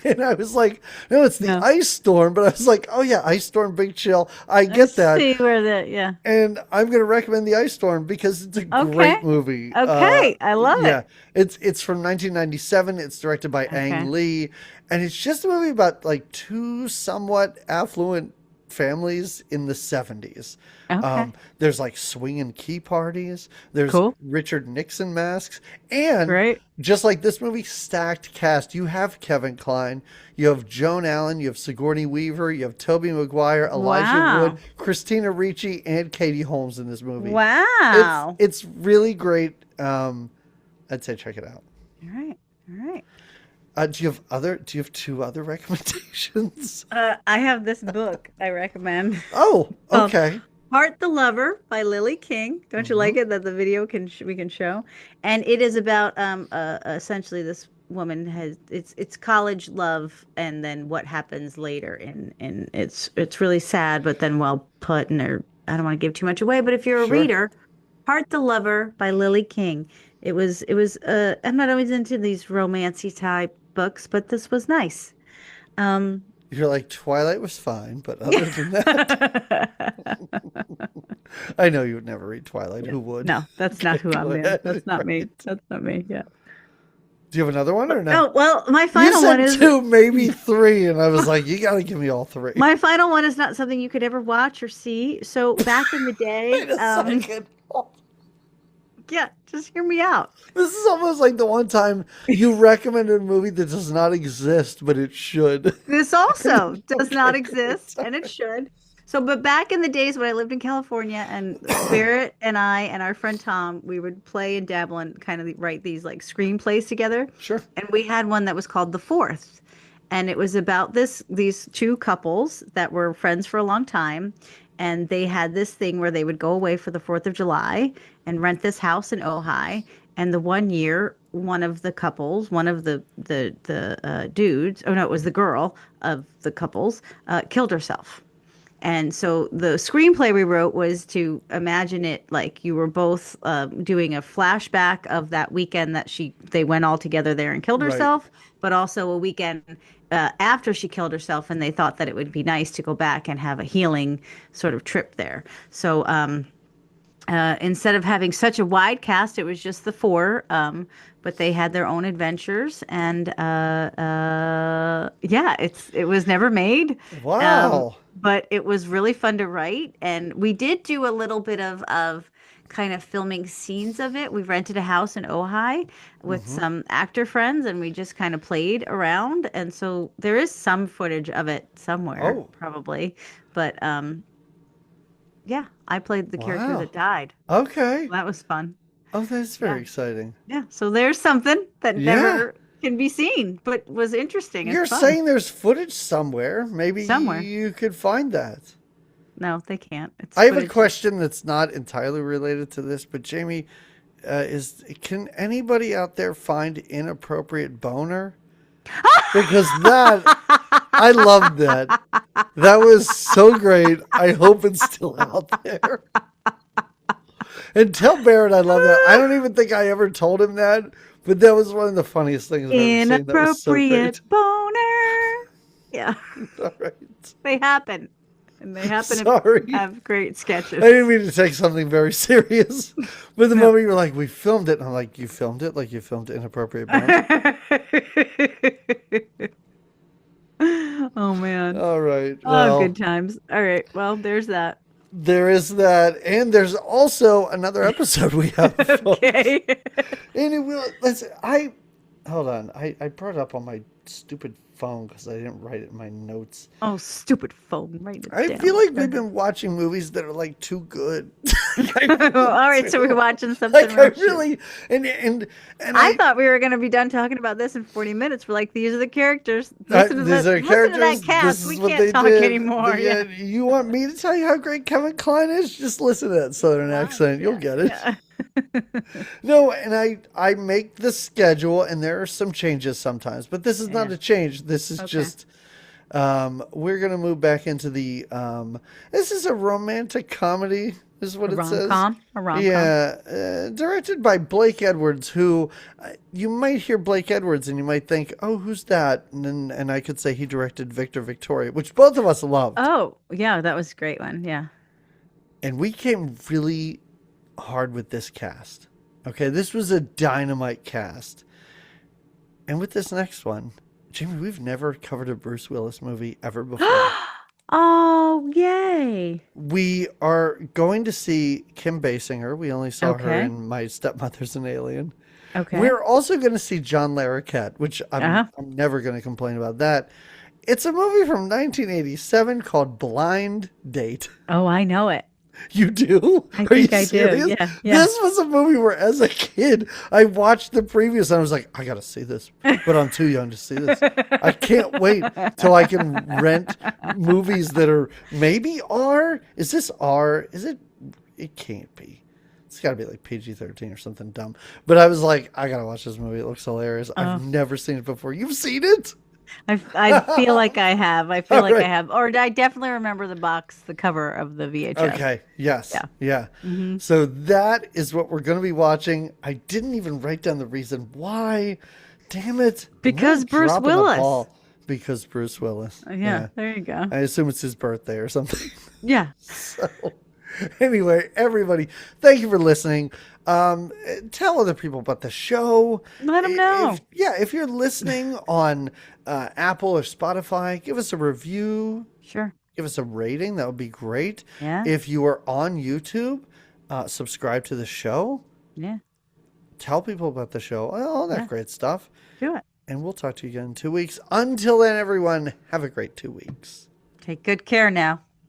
Speaker 1: and I was like, "No, it's the
Speaker 2: no.
Speaker 1: ice storm." But I was like, "Oh yeah, ice storm, big chill. I
Speaker 2: I
Speaker 1: get that."
Speaker 2: see where the yeah.
Speaker 1: And I'm going to recommend The Ice Storm because it's a
Speaker 2: Okay.
Speaker 1: great movie.
Speaker 2: Okay. I love it.
Speaker 1: Yeah, it's from 1997. It's directed by Ang
Speaker 2: Okay.
Speaker 1: Lee, and it's just a movie about like two somewhat affluent families in the 70s.
Speaker 2: Okay.
Speaker 1: There's like swinging key parties. There's
Speaker 2: Cool.
Speaker 1: Richard Nixon masks, and
Speaker 2: Great.
Speaker 1: just like this movie, stacked cast. You have Kevin Kline, you have Joan Allen, you have Sigourney Weaver, you have Tobey Maguire, Elijah Wood,
Speaker 2: Wow.
Speaker 1: Christina Ricci, and Katie Holmes in this movie. It's
Speaker 2: Wow.
Speaker 1: it's really great. I'd say check it out.
Speaker 2: All right. All right.
Speaker 1: Do you have two other recommendations?
Speaker 2: I have this book I recommend.
Speaker 1: Oh,
Speaker 2: Um,
Speaker 1: okay.
Speaker 2: Heart the Lover by Lily King. Don't you
Speaker 1: Hmm.
Speaker 2: like it that the video can we can show? And it is about essentially this woman has it's college love and then what happens later and it's really sad but then well put and I don't want to give too much away, but if you're a
Speaker 1: Sure.
Speaker 2: reader, Heart the Lover by Lily King. It was I'm not always into these romancy type books, but this was nice. Um
Speaker 1: You're like Twilight was fine, but other than that, I know you would never read Twilight.
Speaker 2: Yeah.
Speaker 1: Who would?
Speaker 2: No, that's not
Speaker 1: Okay,
Speaker 2: who
Speaker 1: go
Speaker 2: I'm in.
Speaker 1: ahead.
Speaker 2: That's not me.
Speaker 1: Right.
Speaker 2: That's not me. Yeah.
Speaker 1: Do you have another one or no?
Speaker 2: Oh, well, my
Speaker 1: You
Speaker 2: final one
Speaker 1: said
Speaker 2: is
Speaker 1: two, maybe three, and I was like, you got to give me all three.
Speaker 2: my final one is not something you could ever watch or see. So back in the day,
Speaker 1: Wait a second.
Speaker 2: yeah, just hear me out.
Speaker 1: This is almost like the one time you recommended a movie that does not exist, but it should.
Speaker 2: This also does not
Speaker 1: Okay, great.
Speaker 2: exist, and it should. So, but back in the days when I lived in California, and Barrett and I and our friend Tom, we would play and dabble and kind of write these like screenplays together.
Speaker 1: Sure.
Speaker 2: And we had one that was called The Fourth, and it was about these two couples that were friends for a long time, and they had this thing where they would go away for the 4th of July and rent this house in Ojai. And the one year, one of the couples, one of the dudes, oh no, it was the girl of the couples, killed herself. And so the screenplay we wrote was to imagine it like you were both doing a flashback of that weekend that they went all together there and killed
Speaker 1: Right.
Speaker 2: herself, but also a weekend after she killed herself, and they thought that it would be nice to go back and have a healing sort of trip there. So instead of having such a wide cast, it was just the four, but they had their own adventures, and yeah, it was never made.
Speaker 1: Wow.
Speaker 2: But it was really fun to write, and we did do a little bit of kind of filming scenes of it. We rented a house in Ojai with some actor friends, and we just kind of played around, and so there is some footage of it somewhere,
Speaker 1: Oh.
Speaker 2: probably, but yeah, I played the character
Speaker 1: Wow.
Speaker 2: that died.
Speaker 1: Okay.
Speaker 2: That was fun.
Speaker 1: Oh, that's very
Speaker 2: Yeah.
Speaker 1: exciting.
Speaker 2: Yeah. So there's something that
Speaker 1: Yeah.
Speaker 2: never can be seen, but was interesting. It's
Speaker 1: You're
Speaker 2: fun.
Speaker 1: saying there's footage somewhere. Maybe
Speaker 2: Somewhere.
Speaker 1: you could find that.
Speaker 2: No, they can't. It's
Speaker 1: I have a
Speaker 2: footage.
Speaker 1: question that's not entirely related to this, but Jamie, can anybody out there find inappropriate boner? Because I loved that. That was so great. I hope it's still out there. And tell Barrett I love that. I don't even think I ever told him that, but that was one of the funniest things I've ever seen. That was so
Speaker 2: Inappropriate
Speaker 1: great.
Speaker 2: boner. Yeah,
Speaker 1: All right.
Speaker 2: they happen, and they happen
Speaker 1: Sorry.
Speaker 2: to have great sketches.
Speaker 1: I didn't mean to take something very serious, but the moment you were like, "We filmed it," and I'm like, "You filmed it? Like you filmed inappropriate boner?"
Speaker 2: Oh man.
Speaker 1: All right.
Speaker 2: Oh,
Speaker 1: Well,
Speaker 2: good times. All right. Well, there's that.
Speaker 1: there is that, and there's also another episode we have.
Speaker 2: Okay.
Speaker 1: And it will. Hold on. I brought it up on my stupid phone because I didn't write it in my notes.
Speaker 2: Oh, stupid phone. Write it
Speaker 1: I
Speaker 2: down.
Speaker 1: feel like we've been watching movies that are like too good.
Speaker 2: All right, so we're watching something.
Speaker 1: Like I
Speaker 2: real shit.
Speaker 1: really and
Speaker 2: I thought we were going to be done talking about this in 40 minutes. We're like, these are the characters. Listen to
Speaker 1: these are
Speaker 2: listen to that
Speaker 1: characters.
Speaker 2: cast.
Speaker 1: This
Speaker 2: We
Speaker 1: is what
Speaker 2: can't
Speaker 1: they
Speaker 2: talk
Speaker 1: did.
Speaker 2: anymore. Yeah.
Speaker 1: You want me to tell you how great Kevin Kline is? Just listen to that Southern accent. You'll get it.
Speaker 2: Yeah.
Speaker 1: No, and I make the schedule, and there are some changes sometimes, but this is not
Speaker 2: Yeah.
Speaker 1: a change. This is
Speaker 2: Okay.
Speaker 1: just we're gonna move back into the this is a romantic comedy, is what it says.
Speaker 2: A rom-com.
Speaker 1: Yeah, directed by Blake Edwards, who you might hear Blake Edwards and you might think, oh, who's that? And I could say he directed Victor Victoria, which both of us loved.
Speaker 2: Oh, yeah, that was a great one. Yeah.
Speaker 1: And we came really hard with this cast. Okay, this was a dynamite cast. And with this next one, Jamie, we've never covered a Bruce Willis movie ever before.
Speaker 2: Oh, yay.
Speaker 1: We are going to see Kim Basinger. We only saw her
Speaker 2: Okay.
Speaker 1: in My Stepmother's an Alien.
Speaker 2: Okay.
Speaker 1: We're also going to see John Larroquette, which I'm
Speaker 2: Uh-huh.
Speaker 1: never going to complain about that. It's a movie from 1987 called Blind Date.
Speaker 2: Oh, I know it.
Speaker 1: You do?
Speaker 2: I
Speaker 1: Are
Speaker 2: think
Speaker 1: you
Speaker 2: I do,
Speaker 1: serious?
Speaker 2: yeah.
Speaker 1: This was a movie where, as a kid, I watched the previews and I was like, I got to see this, but I'm too young to see this. I can't wait till I can rent movies that are maybe R. Is this R? Is it? It can't be. It's got to be like PG-13 or something dumb. But I was like, I got to watch this movie. It looks hilarious. I've never seen it before. You've seen it?
Speaker 2: I feel like I have. I feel
Speaker 1: All
Speaker 2: like
Speaker 1: right.
Speaker 2: I have. Or I definitely remember the cover of the VHS.
Speaker 1: Okay. Yes.
Speaker 2: Yeah.
Speaker 1: Yeah. So that is what we're going to be watching. I didn't even write down the reason why. Damn it.
Speaker 2: Because
Speaker 1: I'm
Speaker 2: Bruce
Speaker 1: dropping the
Speaker 2: Willis.
Speaker 1: ball. Because Bruce Willis.
Speaker 2: Yeah, there you go.
Speaker 1: I assume it's his birthday or something.
Speaker 2: Yeah.
Speaker 1: So anyway, everybody, thank you for listening. Tell other people about the show.
Speaker 2: Let 'em know.
Speaker 1: If you're listening on Apple or Spotify, give us a review.
Speaker 2: Sure.
Speaker 1: Give us a rating. That would be great.
Speaker 2: Yeah.
Speaker 1: If you are on YouTube, subscribe to the show.
Speaker 2: Yeah.
Speaker 1: Tell people about the show. All that great stuff.
Speaker 2: Do it.
Speaker 1: And we'll talk to you again in 2 weeks. Until then, everyone, have a great 2 weeks.
Speaker 2: Take good care now.